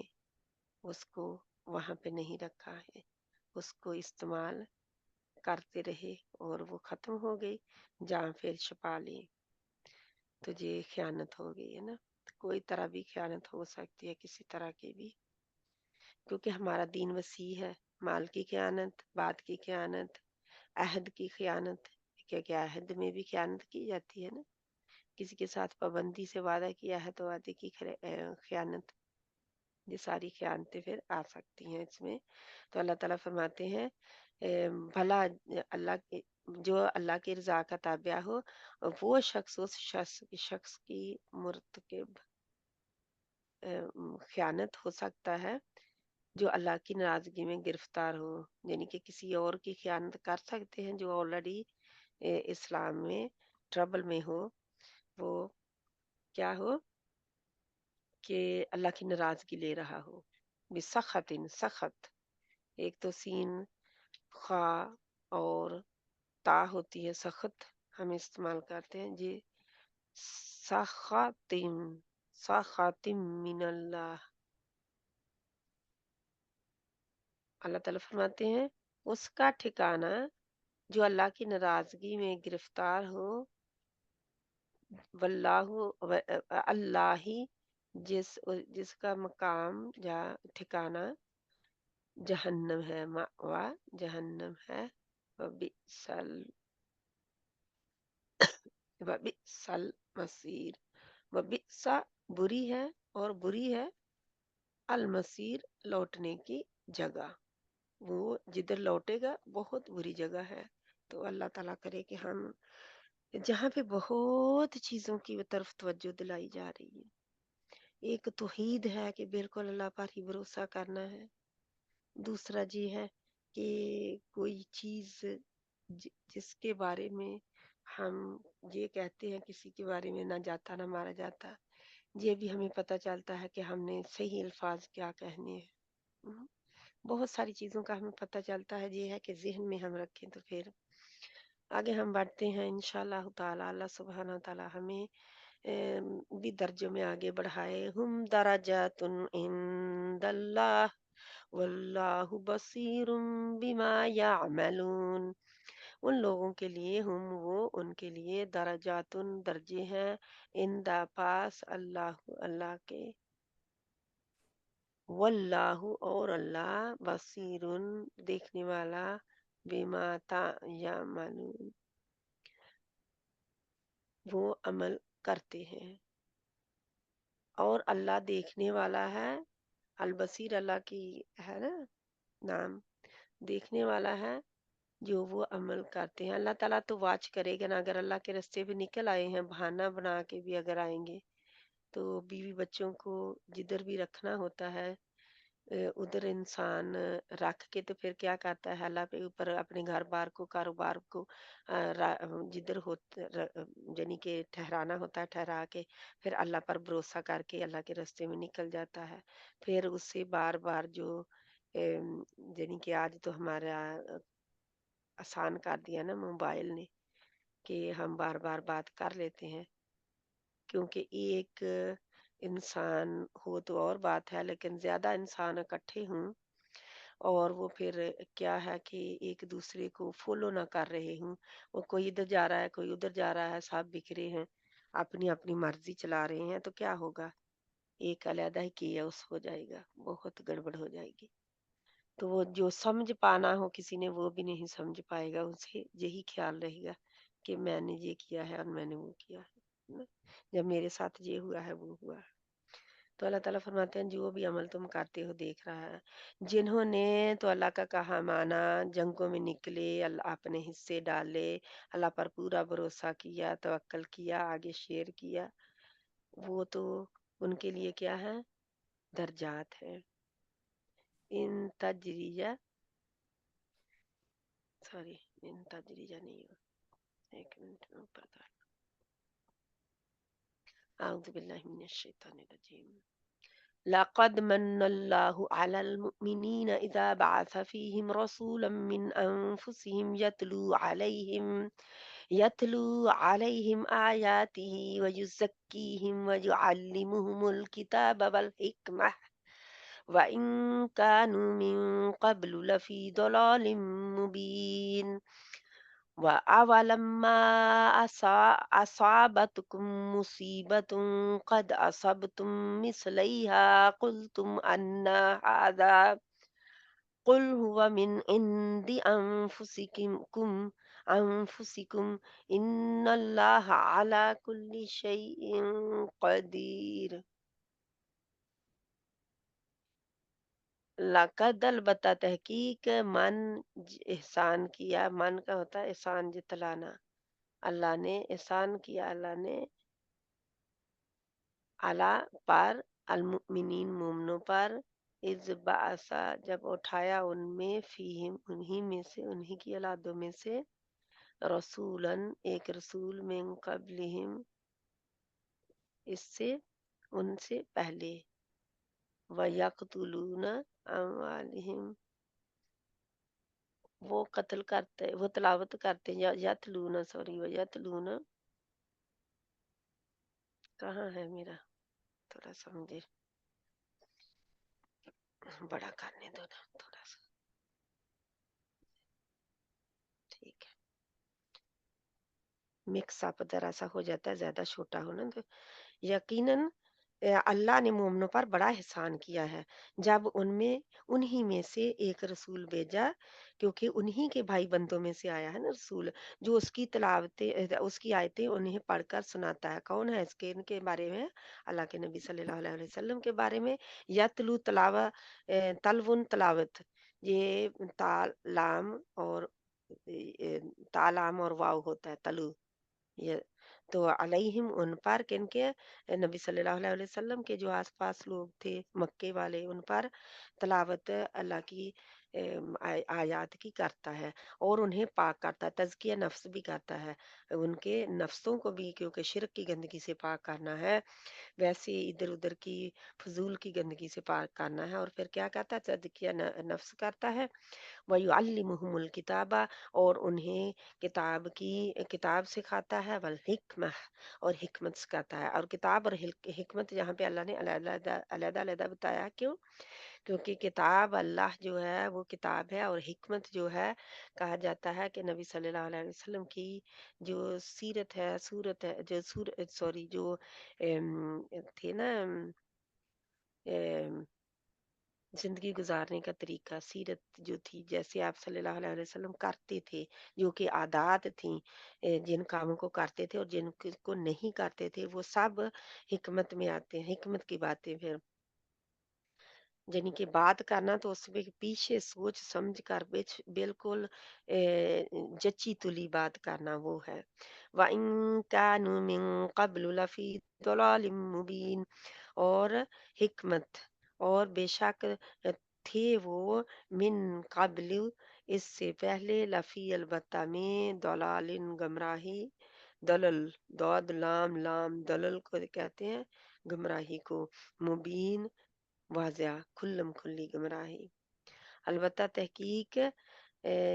اس کو وہاں پہ نہیں رکھا ہے، اس کو استعمال کرتے رہے اور وہ ختم ہو گئی، جہاں پھر چھپا لی، تو یہ خیانت ہو گئی ہے نا۔ کوئی طرح بھی خیانت ہو سکتی ہے، کسی طرح کی بھی، کیونکہ ہمارا دین وسیع ہے، مال کی خیانت، بات کی خیانت، عہد کی خیانت، کیا عہد میں بھی خیانت کی جاتی ہے نا، کسی کے ساتھ پابندی سے وعدہ کیا ہے تو وعدے کی خیانت، یہ ساری خیانتیں پھر آ سکتی ہیں اس میں۔ تو اللہ تعالیٰ فرماتے ہیں بھلا اللہ کے، جو اللہ کی رضا کا تابع ہو، وہ شخص اس شخص کی مرتکب خیانت ہو سکتا ہے جو اللہ کی ناراضگی میں گرفتار ہو، یعنی کہ کسی اور کی خیانت کر سکتے ہیں جو آلریڈی اسلام میں ٹربل میں ہو، وہ کیا ہو کہ اللہ کی ناراضگی لے رہا ہو، بسخط، سخط، ایک تو سین خا اور تا ہوتی ہے، سخت ہم استعمال کرتے ہیں جی، سخاتم، سخاتم من اللہ، اللہ تعالیٰ فرماتے ہیں اس کا ٹھکانہ جو اللہ کی ناراضگی میں گرفتار ہو، واللہ اللہ ہی، جس کا مقام یا ٹھکانہ جہنم ہے، مأوا جہنم ہے، وبئس المصیر، وبئس بری ہے، اور بری ہے، المصیر لوٹنے کی جگہ، وہ جدھر لوٹے گا بہت بری جگہ ہے۔ تو اللہ تعالیٰ کرے کہ ہم جہاں پہ بہت چیزوں کی طرف توجہ دلائی جا رہی ہے، ایک توحید ہے کہ بالکل اللہ پر ہی بھروسہ کرنا ہے، دوسرا جی ہے کہ کوئی چیز جس کے بارے میں ہم یہ کہتے ہیں کسی کے بارے میں نہ جاتا نہ مارا جاتا، یہ بھی ہمیں پتہ چلتا ہے کہ ہم نے صحیح الفاظ کیا کہنے ہیں۔ بہت ساری چیزوں کا ہمیں پتہ چلتا ہے، یہ ہے کہ ذہن میں ہم رکھیں تو پھر آگے ہم بڑھتے ہیں انشاءاللہ تعالی۔ اللہ سبحانہ تعالی ہمیں بھی درجوں میں آگے بڑھائے۔ ہم درجات عند اللہ واللہ بصیر بما یعملون، ان لوگوں کے لیے، وہ ان کے لیے درجات درجے ہیں، اندہ پاس اللہ، اللہ کے، واللہ اور اللہ بصیر دیکھنے والا، بما یعملون وہ عمل کرتے ہیں، اور اللہ دیکھنے والا ہے، البصیر اللہ کی ہے نا نام، دیکھنے والا ہے جو وہ عمل کرتے ہیں۔ اللہ تعالیٰ تو واچ کرے گا نا، اگر اللہ کے رستے پہ نکل آئے ہیں، بہانہ بنا کے بھی اگر آئیں گے تو بیوی بچوں کو جدھر بھی رکھنا ہوتا ہے، उधर इंसान रख के तो फिर क्या करता है, अल्लाह पे ऊपर अपने घर बार को, कारोबार को जिधर यानी कि ठहराना होता है ठहरा के फिर अल्लाह पर भरोसा करके अल्लाह के रास्ते में निकल जाता है। फिर उससे बार बार जो यानी कि आज तो हमारा आसान कर दिया ना मोबाइल ने, कि हम बार बार बात कर लेते हैं। क्योंकि एक इंसान हो तो और बात है, लेकिन ज्यादा इंसान इकट्ठे हों और वो फिर क्या है कि एक दूसरे को फॉलो ना कर रहे हूँ, वो कोई इधर जा रहा है कोई उधर जा रहा है, सब बिखरे हैं, अपनी अपनी मर्जी चला रहे हैं, तो क्या होगा, एक अलहदा ही केओस हो जाएगा, बहुत गड़बड़ हो जाएगी। तो वो जो समझ पाना हो किसी ने वो भी नहीं समझ पाएगा, उसे यही ख्याल रहेगा कि मैंने ये किया है और मैंने वो किया है ना? जब मेरे साथ ये हुआ है वो हुआ है। तो अल्लाह ताला फरमाते हैं जो भी अमल तुम करते हो देख रहा है। जिन्होंने तो अल्लाह का कहा माना, जंगों में निकले, अल्लाह अपने हिस्से डाले, अल्लाह पर पूरा भरोसा किया, तवक्कल किया, आगे शेयर किया, वो तो उनके लिए क्या है, दर्जात है। इन तजरिया सॉरी इन तजरिया नहीं हो, एक मिनट में ऊपर कर, आउज़ु बिल्लाहि मिनश शैतानिर रजीम। لقد من الله على المؤمنين إذا بعث فيهم رسولا من أنفسهم يتلو عليهم آياته ويزكيهم ويعلمهم الكتاب والحكمة وإن كانوا من قبل لفي ضلال مبين وأولما أصابتكم مصيبة قد أصبتم مثليها قلتم أن هذا قل هو من عند أنفسكم إن الله على كل شيء قدير लक़द अलबत्ता तहकीक एहसान किया, मन का होता है एहसान जितलाना, अल्लाह ने एहसान किया, अल्लाह ने अला पर अलमुमिनीन मोमनों पर, इज़ बाअसा जब उठाया उनमें फीहिम उन्हीं में से उन्हीं की औलादों में से रसूलन एक रसूल मिन क़ब्लिहिम इससे उनसे पहले व यक़तुलून अमवालिहिम वो कत्ल करते वो तिलावत करते या यतलून सॉरी व यतलून कहाँ है मेरा, थोड़ा समझे, बड़ा करने दो ना थोड़ा सा, ठीक है, मिक्स अप जरा सा हो जाता है, ज्यादा छोटा हो ना तो। यकीनन अल्लाह ने मोमनों पर बड़ा एहसान किया है जब उनमें उन्हीं में से एक रसूल भेजा, क्योंकि उन्हीं के भाई बंदों में से आया है ना रसूल, जो उसकी तिलावतें उसकी आयतें उन्हें पढ़कर सुनाता है। कौन है इसके इनके बारे में, अल्लाह के नबी सल्लल्लाहु अलैहि वसल्लम के बारे में। यतलू तलावा तलवुन तलावत, ये तालाम और तालाम और वाव होता है तलु, ये तो अलैहिम उन पर किनके, नबी सल्लल्लाहु अलैहि वसल्लम के जो आसपास लोग थे मक्के वाले, उन पर तलावत अल्लाह की आयात की करता है और उन्हें पाक करता है, तज़किया नफ्स भी करता है, उनके नफ्सों को भी, क्योंकि शिरक की गंदगी से पाक करना है, वैसे इधर उधर की फजूल की गंदगी से पाक करना है, और फिर क्या करता है, तज़किया नफ्स करता है, वयुअल्लिमुहुमुल किताबा और उन्हें किताब सिखाता है, वल हिक्मा और हिकमत सिखाता है। और किताब और हिकमत यहाँ पे अल्लाह ने अलग-अलग बताया, क्यों? क्योंकि किताब अल्लाह जो है वो किताब है, और हिकमत जो है, कहा जाता है कि नबी सल्लल्लाहु अलैहि वसल्लम की जो सीरत है, सूरत है, जो सॉरी जो थे ना जिंदगी गुजारने का तरीका, सीरत जो थी, जैसे आप सल्लल्लाहु अलैहि वसल्लम करते थे, जो कि आदात थी, जिन कामों को करते थे और जिनको नहीं करते थे, वो सब हिकमत में आते हैं, हिकमत की बातें फिर यानी कि बात करना तो उसमें पीछे सोच समझ कर बिल्कुल जची तुली बात करना वो है। व इन कानू मिन क़ब्लु लफ़ी ضलालिम मुबीन और हिकमत اور بے شک تھے وہ من قبل اس سے پہلے لفی البتہ میں دلالن گمراہی دلل دود لام لام دلل کو کہتے ہیں گمراہی کو مبین واضح کھلم کھلی گمراہی البتہ تحقیق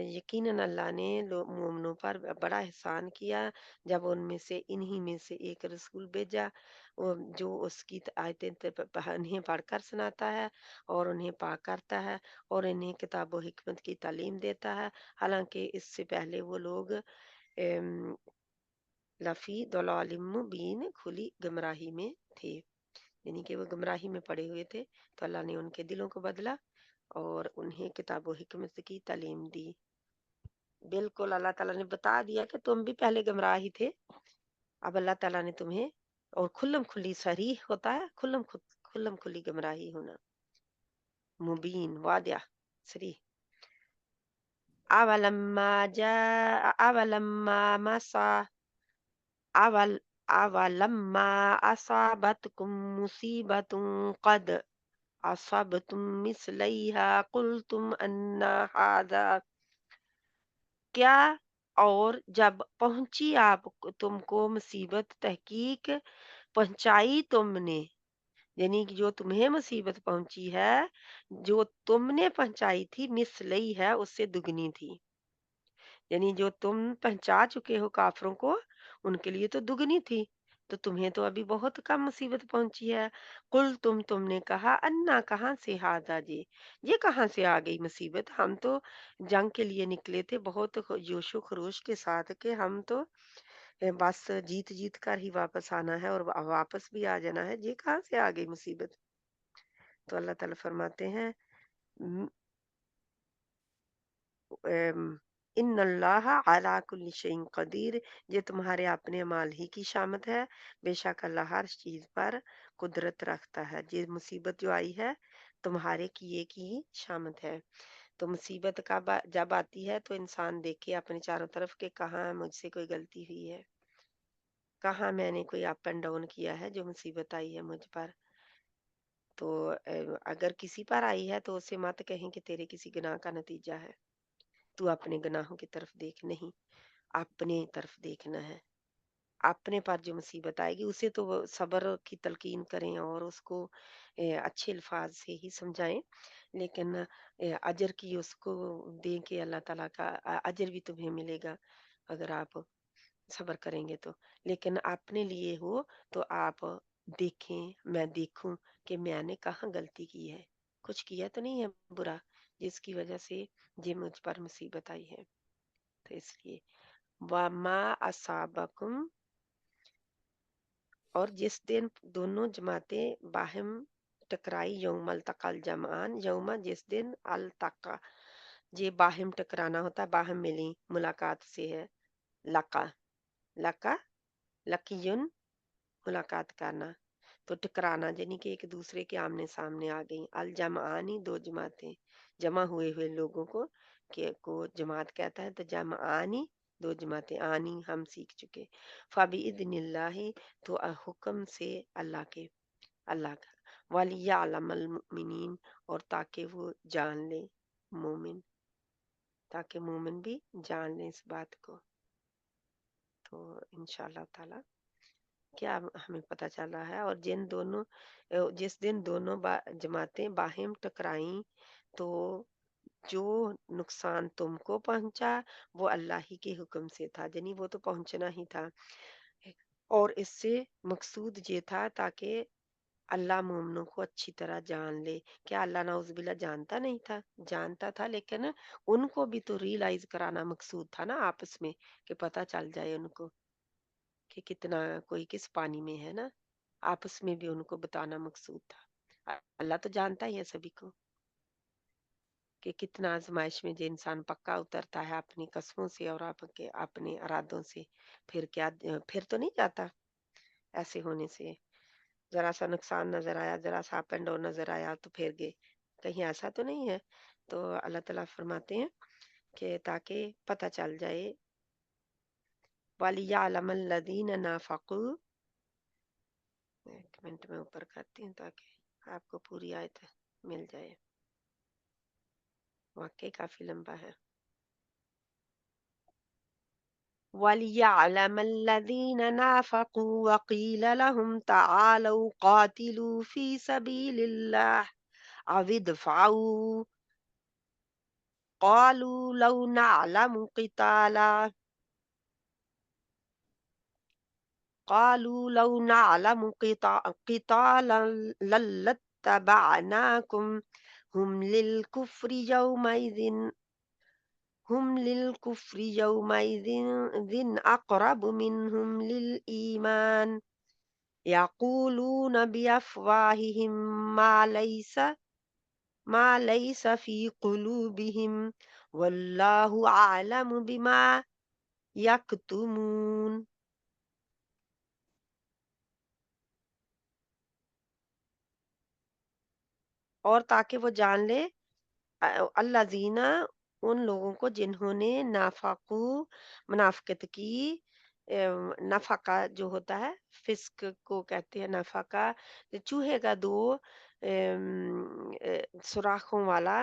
یقیناً اللہ نے مومنوں پر بڑا احسان کیا جب ان میں سے انہی میں سے ایک رسول بھیجا جو اس کی آیتیں انہیں پڑھ کر سناتا ہے اور انہیں پاک کرتا ہے اور انہیں کتاب و حکمت کی تعلیم دیتا ہے حالانکہ اس سے پہلے وہ لوگ ام، لفی ضلال مبین کھلی گمراہی میں تھے، یعنی کہ وہ گمراہی میں پڑے ہوئے تھے، تو اللہ نے ان کے دلوں کو بدلا اور انہیں کتاب و حکمت کی تعلیم دی۔ بالکل اللہ تعالیٰ نے بتا دیا کہ تم بھی پہلے گمراہ ہی تھے، اب اللہ تعالیٰ نے تمہیں اور کھلم کھلی صریح ہوتا ہے کھلم کھلی گمراہی ہونا، مبین واضح صریح۔ اولما جاء اولما مسا اول اولما اصابتكم مصیبت قد اصبتم مثلیہا قلتم ان هذا کیا اور جب پہنچی آپ تم کو مصیبت تحقیق پہنچائی تم نے، یعنی کہ جو تمہیں مصیبت پہنچی ہے جو تم نے پہنچائی تھی مثلی ہے اس سے دگنی تھی، یعنی جو تم پہنچا چکے ہو کافروں کو ان کے لیے تو دگنی تھی، تو تمہیں تو ابھی بہت کم مصیبت پہنچی ہے۔ کل تم نے کہا انا کہاں سے ہاذا جی، یہ کہاں سے آ گئی مصیبت، ہم تو جنگ کے لیے نکلے تھے بہت جوش و خروش کے ساتھ کہ ہم تو بس جیت جیت کر ہی واپس آنا ہے اور واپس بھی آ جانا ہے، یہ کہاں سے آ گئی مصیبت۔ تو اللہ تعالیٰ فرماتے ہیں ام، ان اللہ علی کل شیء قدیر، یہ تمہارے اپنے اعمال ہی کی شامت ہے، بے شک اللہ ہر چیز پر قدرت رکھتا ہے، یہ مصیبت جو آئی ہے تمہارے کیے کی شامت ہے۔ تو مصیبت کا جب آتی ہے تو انسان دیکھے اپنے چاروں طرف کہ کہاں مجھ سے کوئی غلطی ہوئی ہے، کہاں میں نے کوئی اپ اینڈ ڈاؤن کیا ہے جو مصیبت آئی ہے مجھ پر۔ تو اگر کسی پر آئی ہے تو اسے مت کہیں کہ تیرے کسی گناہ کا نتیجہ ہے، تو اپنے گناہوں کی طرف دیکھ، نہیں اپنے طرف دیکھنا ہے، اپنے پر جو مصیبت آئے گی اسے تو وہ صبر کی تلقین کریں اور اس کو اچھے الفاظ سے ہی سمجھائیں، لیکن اجر کی اس کو دیں کہ اللہ تعالیٰ کا اجر بھی تمہیں ملے گا اگر آپ صبر کریں گے تو، لیکن اپنے لیے ہو تو آپ دیکھیں، میں دیکھوں کہ میں نے کہاں غلطی کی ہے، کچھ کیا تو نہیں ہے برا جس کی وجہ سے یہ مجھ پر مصیبت آئی ہے، تو اس لیے وَمَا أَصَابَكُمْ، اور جس دن دونوں جماعتیں باہم ٹکرائی، یوم التقى الجمعان، یوم جس دن التقا، یہ باہم ٹکرانا ہوتا ہے، باہم ملی ملاقات سے ہے، لقا لقا لقیون ملاقات کرنا، تو ٹکرانا یعنی کہ ایک دوسرے کے آمنے سامنے آ گئی، الجمعانی دو جماعتیں، جمع ہوئے ہوئے لوگوں کو جماعت کہتا ہے، تو جمعانی دو جماعتیں، آنی ہم سیکھ چکے، فبإذن اللہ، تو حکم سے اللہ کا، وَلِيَعْلَمَ الْمُؤْمِنِينَ، اور تاکہ وہ جان لے مومن، تاکہ مومن بھی جان لیں اس بات کو۔ تو انشاءاللہ تعالی کیا ہمیں پتہ چل رہا ہے، اور جس دن دونوں جماعتیں باہم ٹکرائیں تو جو نقصان تم کو پہنچا وہ اللہ ہی کے حکم سے تھا، یعنی وہ تو پہنچنا ہی تھا، اور اس سے مقصود یہ تھا تاکہ اللہ مومنوں کو اچھی طرح جان لے، کیا اللہ نعوذ باللہ جانتا نہیں تھا، جانتا تھا، لیکن ان کو بھی تو ریئلائز کرانا مقصود تھا نا آپس میں، کہ پتہ چل جائے ان کو کہ کتنا کوئی کس پانی میں ہے نا، آپس میں بھی ان کو بتانا مقصود تھا، اللہ تو جانتا ہی ہے سبھی کو کہ کتنا آزمائش میں جو انسان پکا اترتا ہے اپنی قسموں سے اور آپ کے اپنے ارادوں سے، پھر تو نہیں جاتا ایسے ہونے سے، ذرا سا نقصان نظر آیا، ذرا سا اپ اینڈ ڈاؤن نظر آیا تو پھر گئے، کہیں ایسا تو نہیں ہے۔ تو اللہ تعالیٰ فرماتے ہیں کہ تاکہ پتہ چل جائے، وَلِيَعْلَمَ الَّذِينَ نَافَقُوا، ایک منٹ میں اوپر کرتی ہوں تاکہ آپ کو پوری آیت مل جائے، واقعی کافی لمبا ہے۔ وَلْيَعْلَمَ الَّذِينَ نَافَقُوا وَقِيلَ لَهُمْ تَعَالَوْا قَاتِلُوا فِي سَبِيلِ اللَّهِ أَوِ ادْفَعُوا قَالُوا لَوْ نَعْلَمُ قِتَالًا قالوا لو نعلم قتالا لاتبعناكم هم للكفر يومئذ هم للكفر يومئذ أقرب منهم للإيمان يقولون بأفواههم ما ليس في قلوبهم والله أعلم بما يكتمون۔ اور تاکہ وہ جان لے الذین ان لوگوں کو جنہوں نے نافقو منافقت کی۔ نفقہ جو ہوتا ہے فسق کو کہتے ہیں نفقہ، چوہے کا دو سوراخوں والا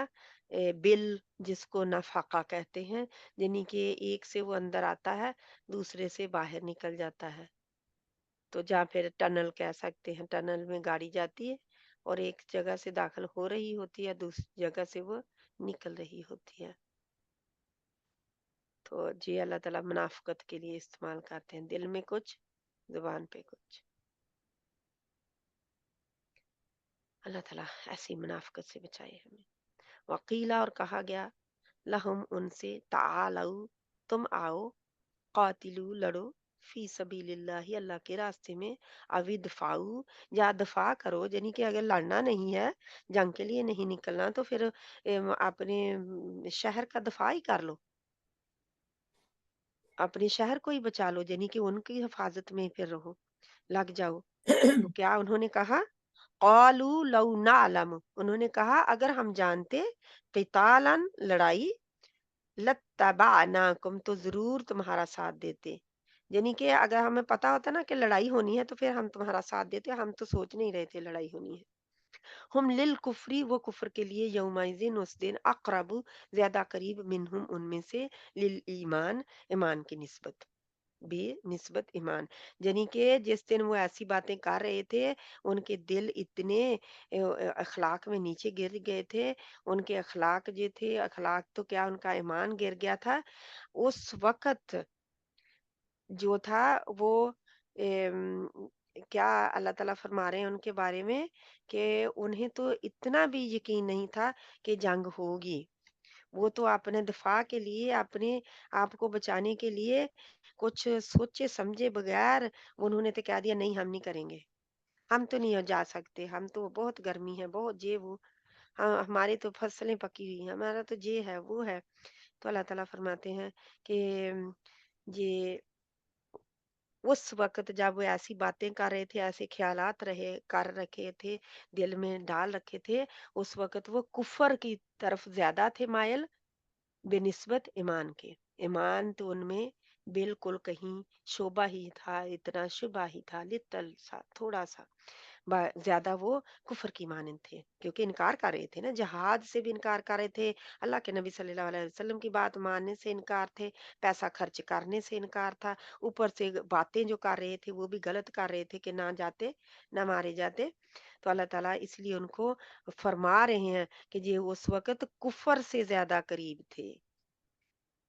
بل جس کو نفقہ کہتے ہیں، یعنی کہ ایک سے وہ اندر آتا ہے، دوسرے سے باہر نکل جاتا ہے، تو جہاں پھر ٹنل کہہ سکتے ہیں، ٹنل میں گاڑی جاتی ہے اور ایک جگہ سے داخل ہو رہی ہوتی ہے، دوسری جگہ سے وہ نکل رہی ہوتی ہے۔ تو جی اللہ تعالیٰ منافقت کے لیے استعمال کرتے ہیں، دل میں کچھ، زبان پہ کچھ۔ اللہ تعالیٰ ایسی منافقت سے بچائے ہمیں۔ وقیلا اور کہا گیا، لہم ان سے، تعالو تم آؤ، قاتلو لڑو، فی سبیل اللہ اللہ کے راستے میں، او دفاعو یا دفاع کرو، یعنی کہ اگر لڑنا نہیں ہے، جنگ کے لیے نہیں نکلنا، تو پھر اپنے شہر کا دفاع ہی کر لو، اپنے شہر کو ہی بچا لو، یعنی کہ ان کی حفاظت میں پھر رہو، لگ جاؤ۔ تو کیا انہوں نے کہا، قالوا لو نعلم، انہوں نے کہا اگر ہم جانتے، قتالا لڑائی، لتبعناکم تو ضرور تمہارا ساتھ دیتے، یعنی کہ اگر ہمیں پتا ہوتا نا کہ لڑائی ہونی ہے تو پھر ہم تمہارا ساتھ دیتے، ہم تو سوچ نہیں رہے تھے لڑائی ہونی ہے۔ ہم للکفری وہ کفر کے لیے، یومئذ اس دن، اقرب زیادہ قریب، منہم ان میں سے، للایمان ایمان کی نسبت، بے نسبت ایمان، یعنی کہ جس دن وہ ایسی باتیں کر رہے تھے ان کے دل اتنے اخلاق میں نیچے گر گئے تھے، ان کے اخلاق جو تھے، اخلاق تو کیا ان کا ایمان گر گیا تھا اس وقت جو تھا وہ، ام، کیا اللہ تعالیٰ فرما رہے ہیں ان کے بارے میں کہ انہیں تو اتنا بھی یقین نہیں تھا کہ جنگ ہوگی، وہ تو اپنے دفاع کے لیے، اپنے آپ کو بچانے کے لیے کچھ سوچے سمجھے بغیر انہوں نے تو کہہ دیا نہیں ہم نہیں کریں گے، ہم تو نہیں جا سکتے، ہم تو بہت گرمی ہے، بہت وہ، ہاں ہماری تو فصلیں پکی ہوئی ہیں، ہمارا تو یہ ہے وہ ہے۔ تو اللہ تعالیٰ فرماتے ہیں کہ یہ اس وقت جب وہ ایسی باتیں کر رہے تھے، ایسے خیالات کر رکھے تھے، دل میں ڈال رکھے تھے، اس وقت وہ کفر کی طرف زیادہ تھے مائل بنسبت ایمان کے، ایمان تو ان میں بالکل کہیں شعبہ ہی تھا، اتنا شبہ ہی تھا، لتل سا تھوڑا سا زیادہ وہ کفر کی مانند تھے، کیونکہ انکار کر رہے تھے نا، جہاد سے بھی انکار کر رہے تھے، اللہ کے نبی صلی اللہ علیہ وسلم کی بات ماننے سے انکار تھے، پیسہ خرچ کرنے سے انکار تھا، اوپر سے باتیں جو کر رہے تھے وہ بھی غلط کر رہے تھے کہ نہ جاتے نہ مارے جاتے۔ تو اللہ تعالیٰ اس لیے ان کو فرما رہے ہیں کہ یہ اس وقت کفر سے زیادہ قریب تھے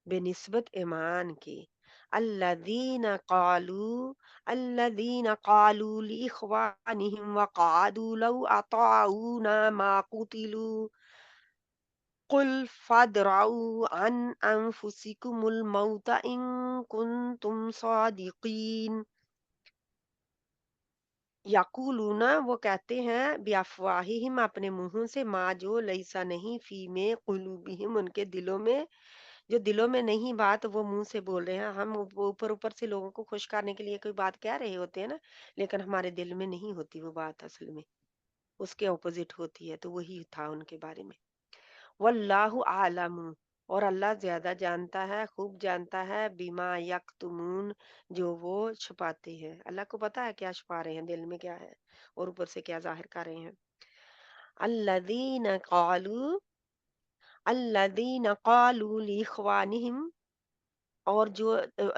بنسبت ایمان کے۔ الذین قالوا الذین قالوا لإخوانهم وقعدوا لو أطاعونا ما قتلوا قل فادرؤوا عن أنفسكم الموت إن كنتم صادقین۔ یقولون وہ کہتے ہیں، بیافواہہم اپنے منہوں سے، ما جو، لیسا نہیں، فی میں، قلوبہم ان کے دلوں میں، جو دلوں میں نہیں بات وہ منہ سے بول رہے ہیں، ہم وہ اوپر اوپر سے لوگوں کو خوش کرنے کے لیے کوئی بات کہہ رہے ہوتے ہیں نا، لیکن ہمارے دل میں نہیں ہوتی وہ بات، اصل میں اس کے اپوزٹ ہوتی ہے، تو وہی تھا ان کے بارے میں۔ واللہ عالم اور اللہ زیادہ جانتا ہے، خوب جانتا ہے، بما یکتمون جو وہ چھپاتے ہیں، اللہ کو پتا ہے کیا چھپا رہے ہیں، دل میں کیا ہے اور اوپر سے کیا ظاہر کر رہے ہیں۔ अल्लज़ीना क़ालू अल्लज़ीना क़ालू लिइख़वानिहिम, और जो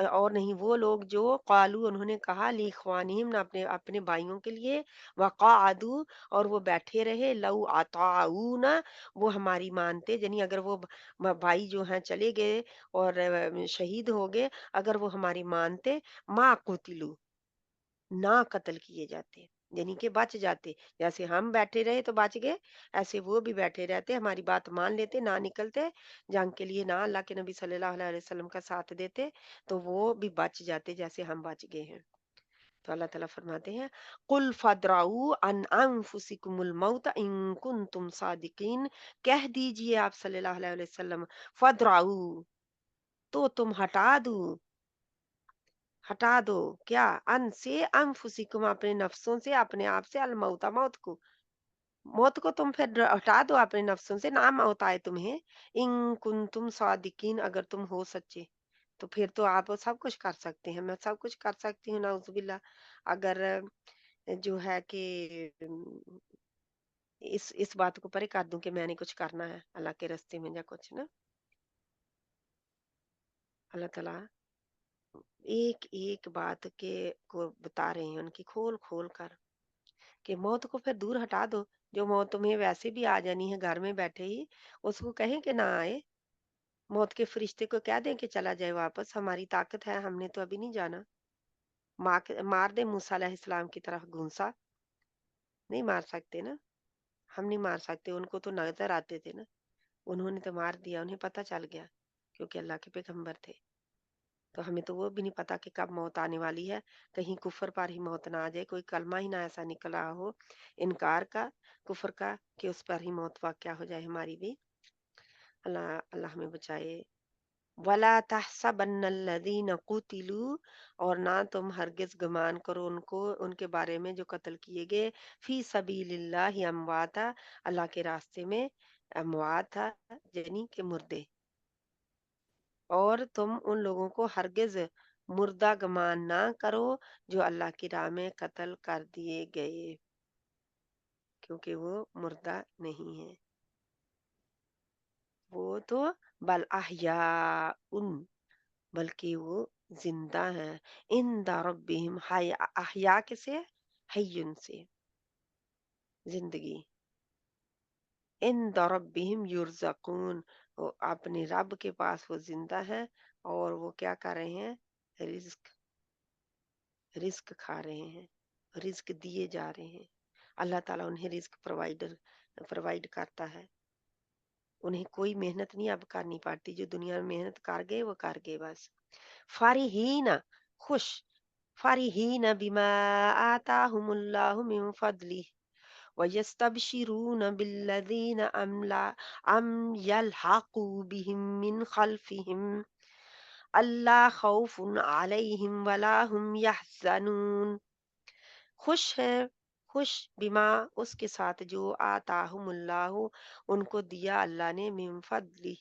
और नहीं वो लोग जो क़ालू उन्होंने कहा लिइख़वानिहिम ना अपने अपने भाइयों के लिए, वक़अदू और वो बैठे रहे, लौ अताऊना वो हमारी मानते, यानी अगर वो भाई जो हैं चले गए और शहीद हो गए, अगर वो हमारी मानते, मा कुतिलू ना कत्ल किए जाते, यानी कि बच जाते। जैसे हम बैठे रहे तो बच गए, ऐसे वो भी बैठे रहते, हमारी बात मान लेते, ना निकलते जंग के लिए, ना अल्लाह के नबी सल्लल्लाहु अलैहि वसल्लम का साथ देते, तो वो भी बच जाते जैसे हम बच गए हैं। तो अल्लाह ताला फरमाते हैं, कुल फदराऊ अन अनफुसिकुमुल मौत इन कुंतुम सादिकीन, कह दीजिए आप सल्लल्लाहु अलैहि वसल्लम, फदराऊ तो तुम हटा दो क्या, अन से अनफुसिकुम अपने नफ्सों से, अपने आप से, अल मौता मौत को, मौत को तुम फिर हटा दो अपने नफ्सों से, ना मौत आए तुम्हें, इन कुंतुम सादिकीन अगर तुम हो सच्चे, तो फिर तो आप सब कुछ कर सकते हैं, मैं सब कुछ कर सकती हूँ नाउजुबिल्ला, अगर जो है कि इस बात को परे कर दूं कि मैंने कुछ करना है अल्लाह के रास्ते में या कुछ ना, अल्लाह ताला एक एक बात के को बता रहे हैं उनकी खोल खोल कर, कि मौत को फिर दूर हटा दो, जो मौत तुम्हें वैसे भी आ जानी है घर में बैठे ही, उसको कहें कि ना आए, मौत के फरिश्ते को कह दें कि चला जाए वापस, हमारी ताकत है, हमने तो अभी नहीं जाना, मार दे मूसा अलैहिस्सलाम की तरह घूंसा, नहीं मार सकते ना, हम नहीं मार सकते, उनको तो नजर आते थे ना, उन्होंने तो मार दिया, उन्हें पता चल गया, क्योंकि अल्लाह के पैगंबर थे। तो हमें तो वो भी नहीं पता कि कब मौत आने वाली है, कहीं कुफर पर ही मौत ना आ जाए, कोई कलमा ही ना ऐसा निकल रहा हो इनकार का, कुफर का, कि उस पर ही मौत वाक़या हो जाए हमारी भी। अल्लाह अल्लाह हमें बचाए। वला तहसबन्नल्लज़ीना कुतिलू, और ना तुम हरगिज़ गुमान करो उनको, उनके बारे में जो कत्ल किए गए, फी सबीलिल्लाहि अमवाता, अल्लाह के रास्ते में, अमवात यानी कि मुर्दे, और तुम उन लोगों को हरगिज मुर्दा गुमान ना करो जो अल्लाह की राह में कत्ल कर दिए गए, क्योंकि वो मुर्दा नहीं है, वो तो बल अहया उन, बल्कि वो जिंदा है, इन रब्बिहिम हया, अहया किसे, हय्युन से, जिंदगी, इन रब्बिहिम युरज़क़ून, वो अपने रब के पास वो जिंदा है, और वो क्या कर रहे हैं, रिज्क रिस्क खा रहे हैं, रिस्क दिए जा रहे हैं, अल्लाह ताला उन्हें रिस्क प्रोवाइड करता है, उन्हें कोई मेहनत नहीं अब करनी पड़ती, जो दुनिया में मेहनत कर गए वो कर गए बस। फारिहीना खुश, फारिहीना बिमा आताहुमुल्लाहु मिन फदली वयस्तबशिरून बिल्लज़ीना अम यल्हक़ू बिहिम मिन खल्फिहिम अल्ला खौफुन अलैहिम वला हुम यहज़नून, खुश हैं, खुश बिमा उसके साथ जो आताहुमुल्लाहु उनको दिया अल्लाह ने, मिन फदली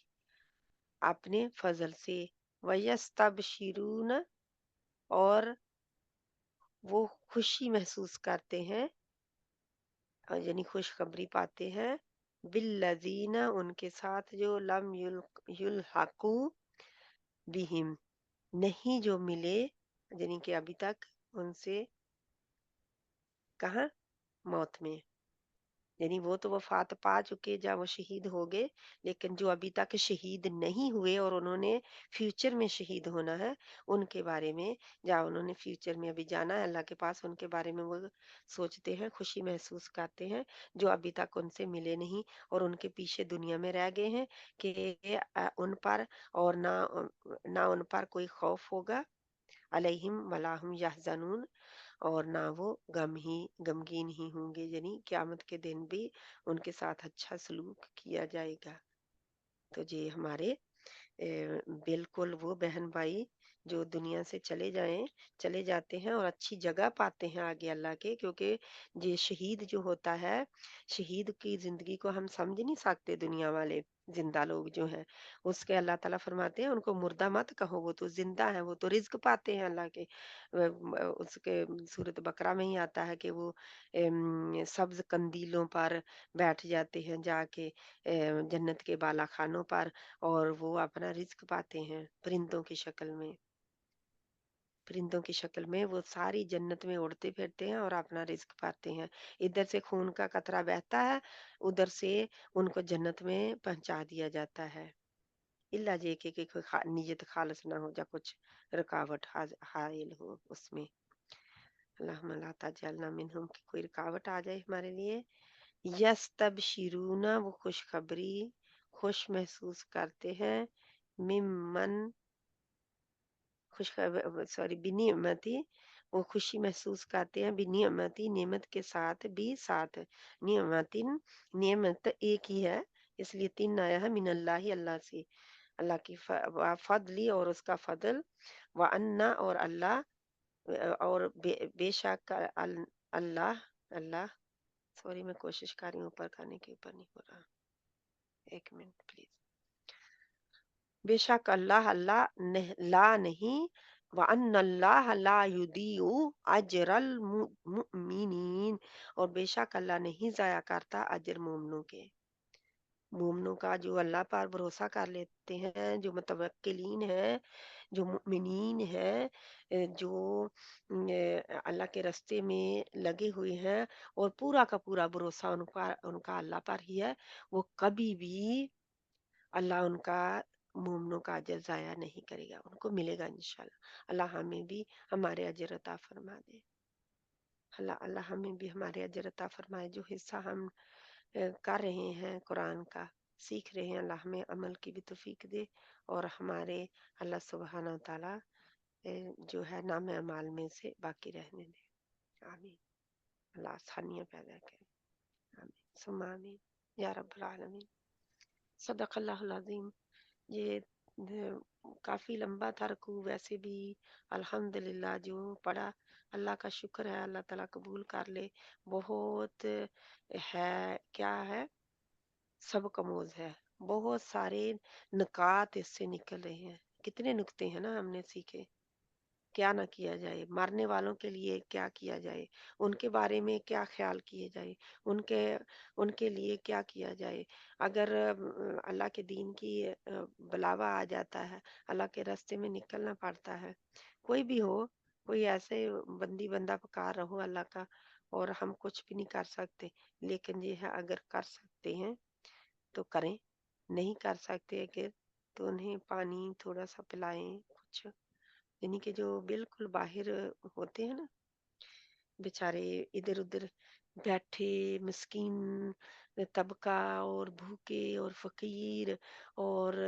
अपने फजल से, वयस्तबशिरून और वो खुशी महसूस करते हैं, यानी खुशखबरी पाते हैं, बिल्लजीना उनके साथ जो लम युलहकू बिहिम नहीं जो मिले, यानी कि अभी तक उनसे, कहाँ, मौत में, यानी वो तो वफ़ात पा चुके जब वो शहीद हो गए, लेकिन जो अभी तक शहीद नहीं हुए और उन्होंने फ्यूचर में शहीद होना है, उनके बारे में, जहाँ उन्होंने फ्यूचर में अभी जाना है अल्लाह के पास, उनके बारे में वो सोचते हैं, खुशी महसूस करते हैं, जो अभी तक उनसे मिले नहीं और उनके पीछे दुनिया में रह गए हैं, कि उन पर और ना उन पर कोई खौफ होगा, अलैहिम वला हुम यहज़नून, और ना वो गमगीन ही होंगे, यानी क़यामत के दिन भी उनके साथ अच्छा सलूक किया जाएगा। तो ये हमारे बिल्कुल वो बहन भाई जो दुनिया से चले जाते हैं और अच्छी जगह पाते हैं आगे अल्लाह के, क्योंकि ये शहीद जो होता है, शहीद की जिंदगी को हम समझ नहीं सकते दुनिया वाले, जिंदा लोग जो हैं, उसके अल्लाह ताला फरमाते हैं उनको मुर्दा मत कहो, वो तो जिंदा है, वो तो रिज्क पाते हैं अल्लाह के। उसके सूरत बकरा में ही आता है कि वो सब्ज कंदीलों पर बैठ जाते हैं जाके, जन्नत के बाला खानों पर, और वो अपना रिज्क पाते हैं परिंदों की शक्ल में। परिंदों की शक्ल में वो सारी जन्नत में उड़ते फिरते हैं और अपना रिज़्क पाते हैं। इधर से खून का कतरा बहता है, उधर से उनको जन्नत में पहुँचा दिया जाता है। इल्ला ये कि कोई नीयत खालिस ना हो, या कुछ रुकावट हाइल हो उसमें। अल्लाहुम्मा ला तजअलना मिनहुम, कि कोई रुकावट आ जाए हमारे लिए। यस्तबशिरूना, वो खुशखबरी खुश महसूस करते हैं, मिम्मन, सॉरी, बिनियमती, वो खुशी महसूस करते हैं, बिनियमती, नेमत के साथ, भी साथ, नियमतिन, नियमत एक ही है, इसलिए तीन आया है, मिनल्लाही, अल्लाह से, अल्लाह की फदली, और उसका फजल, व अन्ना, और अल्लाह, और बेशक अल्लाह, अल्लाह, सॉरी मैं कोशिश कर रही हूँ ऊपर करने के, ऊपर नहीं हो रहा, एक मिनट प्लीज। बेशक अल्लाह, अल्लाह ला नहीं, व अन्नल्लाह ला युदीउ अजरल मुमिनीन, और बेशक अल्लाह नहीं जाया करता अजर मोमनों के। मोमनों का, जो अल्लाह पर भरोसा कर लेते हैं, जो मुतवक्किलीन हैं, जो मुमिनीन हैं, जो अल्लाह के रास्ते में लगे हुए हैं, और पूरा का पूरा भरोसा उनका उनका अल्लाह पर ही है, वो कभी भी, अल्लाह उनका, मोमनों का अजर ज़ाया नहीं करेगा, उनको मिलेगा इंशाल्लाह। अल्लाह हमें भी हमारे अजर अता फरमा दे। अल्लाह अल्लाह हमें भी हमारे अजर अता फरमाए। जो हिस्सा हम कर रहे हैं कुरान का, सीख रहे हैं, अल्लाह हमें अमल की भी तौफीक दे, और हमारे अल्लाह सुब्हाना व तआला जो है नाम अमाल में से बाकी रहने दे। आमीन। अल्लाह आसानियाँ पैदा करे। आमीन सुम्मा आमीन या रब्बल आलमीन। सदक़ल्लाहुल अज़ीम। ये काफी लंबा था रुकू, वैसे भी अल्हम्दुलिल्लाह जो पढ़ा, अल्लाह का शुक्र है, अल्लाह ताला कबूल कर ले। बहुत है, क्या है, सबकमोज़ है, बहुत सारे नुकात इससे निकल रहे हैं। कितने नुक्ते हैं ना हमने सीखे। क्या ना किया जाए, मरने वालों के लिए क्या किया जाए, उनके बारे में क्या ख्याल किए जाए, उनके उनके लिए क्या किया जाए। अगर अल्लाह के दीन की बुलावा आ जाता है, अल्लाह के रास्ते में निकलना पड़ता है, कोई भी हो, कोई ऐसे बंदी बंदा पुकार रहो अल्लाह का, और हम कुछ भी नहीं कर सकते, लेकिन ये है अगर कर सकते हैं तो करें, नहीं कर सकते अगर, तो उन्हें पानी थोड़ा सा पिलाएं कुछ, यानी कि जो बिल्कुल बाहिर होते हैं ना बेचारे, इधर उधर बैठे मिस्कीन तबका, और भूखे और फकीर, और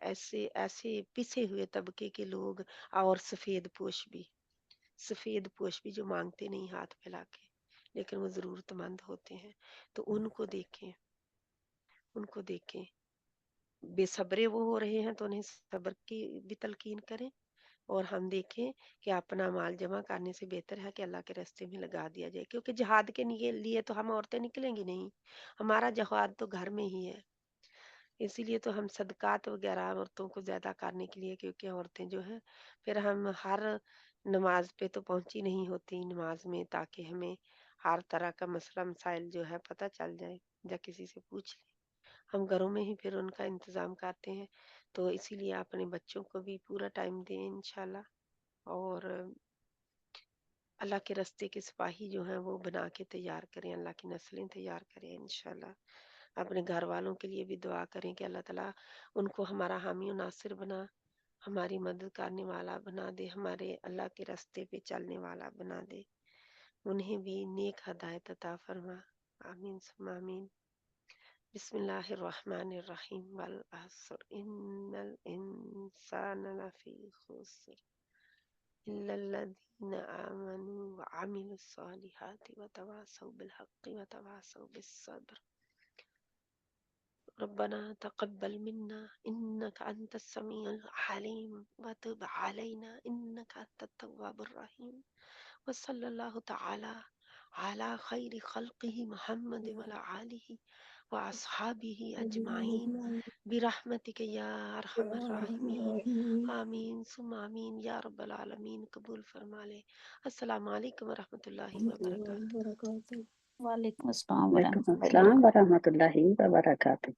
ऐसे ऐसे पिसे हुए तबके के लोग, और सफेद पोश भी जो मांगते नहीं हाथ फैला के, लेकिन वो जरूरतमंद होते हैं, तो उनको देखें, बेसब्रे वो हो रहे हैं, तो उन्हें सब्र की भी तलकीन करें, और हम देखें कि अपना माल जमा करने से बेहतर है कि अल्लाह के रास्ते में लगा दिया जाए, क्योंकि जिहाद के लिए तो हम औरतें निकलेंगी नहीं, हमारा जिहाद तो घर में ही है। इसीलिए तो हम सदकात वगैरह औरतों को ज्यादा करने के लिए, क्योंकि औरतें जो है, फिर हम हर नमाज पे तो पहुंची नहीं होती नमाज में, ताकि हमें हर तरह का मसला मसाइल जो है पता चल जाए, या किसी से पूछ ले, हम घरों में ही फिर उनका इंतजाम करते हैं। तो इसीलिए अपने बच्चों को भी पूरा टाइम दें इंशाल्लाह, और अल्लाह के रास्ते के सिपाही जो हैं वो बना के तैयार करें, अल्लाह की नस्लें तैयार करें इंशाल्लाह। अपने घर वालों के लिए भी दुआ करें कि अल्लाह ताला उनको हमारा हामी और नासिर बना, हमारी मदद करने वाला बना दे, हमारे अल्लाह के रास्ते पे चलने वाला बना दे, उन्हें भी नेक हदायत अता फरमा। आमीन सुम्मा आमीन। बिस्मिल्लाहिर्रहमानिर्रहीम, वल अस्र, इन्नल इंसाना लफी खुस्र, इल्लल्लज़ीना आमनू व अमिलुस्सॉलिहाति व तवासौ बिलहक़्क़ि व तवासौ बिस्सब्र। रब्बना तक़ब्बल मिन्ना इन्नका अंतस समीउल अलीम व तुब अलैना इन्नका अंतत तव्वाबुर रहीम। व सल्लल्लाहु तआला अला खैरि खल्क़िही मुहम्मद व अला आलिही وأصحابه أجمعين برحمتك يا أرحم الراحمين آمین ثم آمین یا رب العالمین. قبول فرما لے. السلام علیکم ورحمۃ اللہ وبرکاتہ. وعلیکم السلام وعلیکم ورحمۃ اللہ السلام ورحمۃ اللہ وبرکاتہ.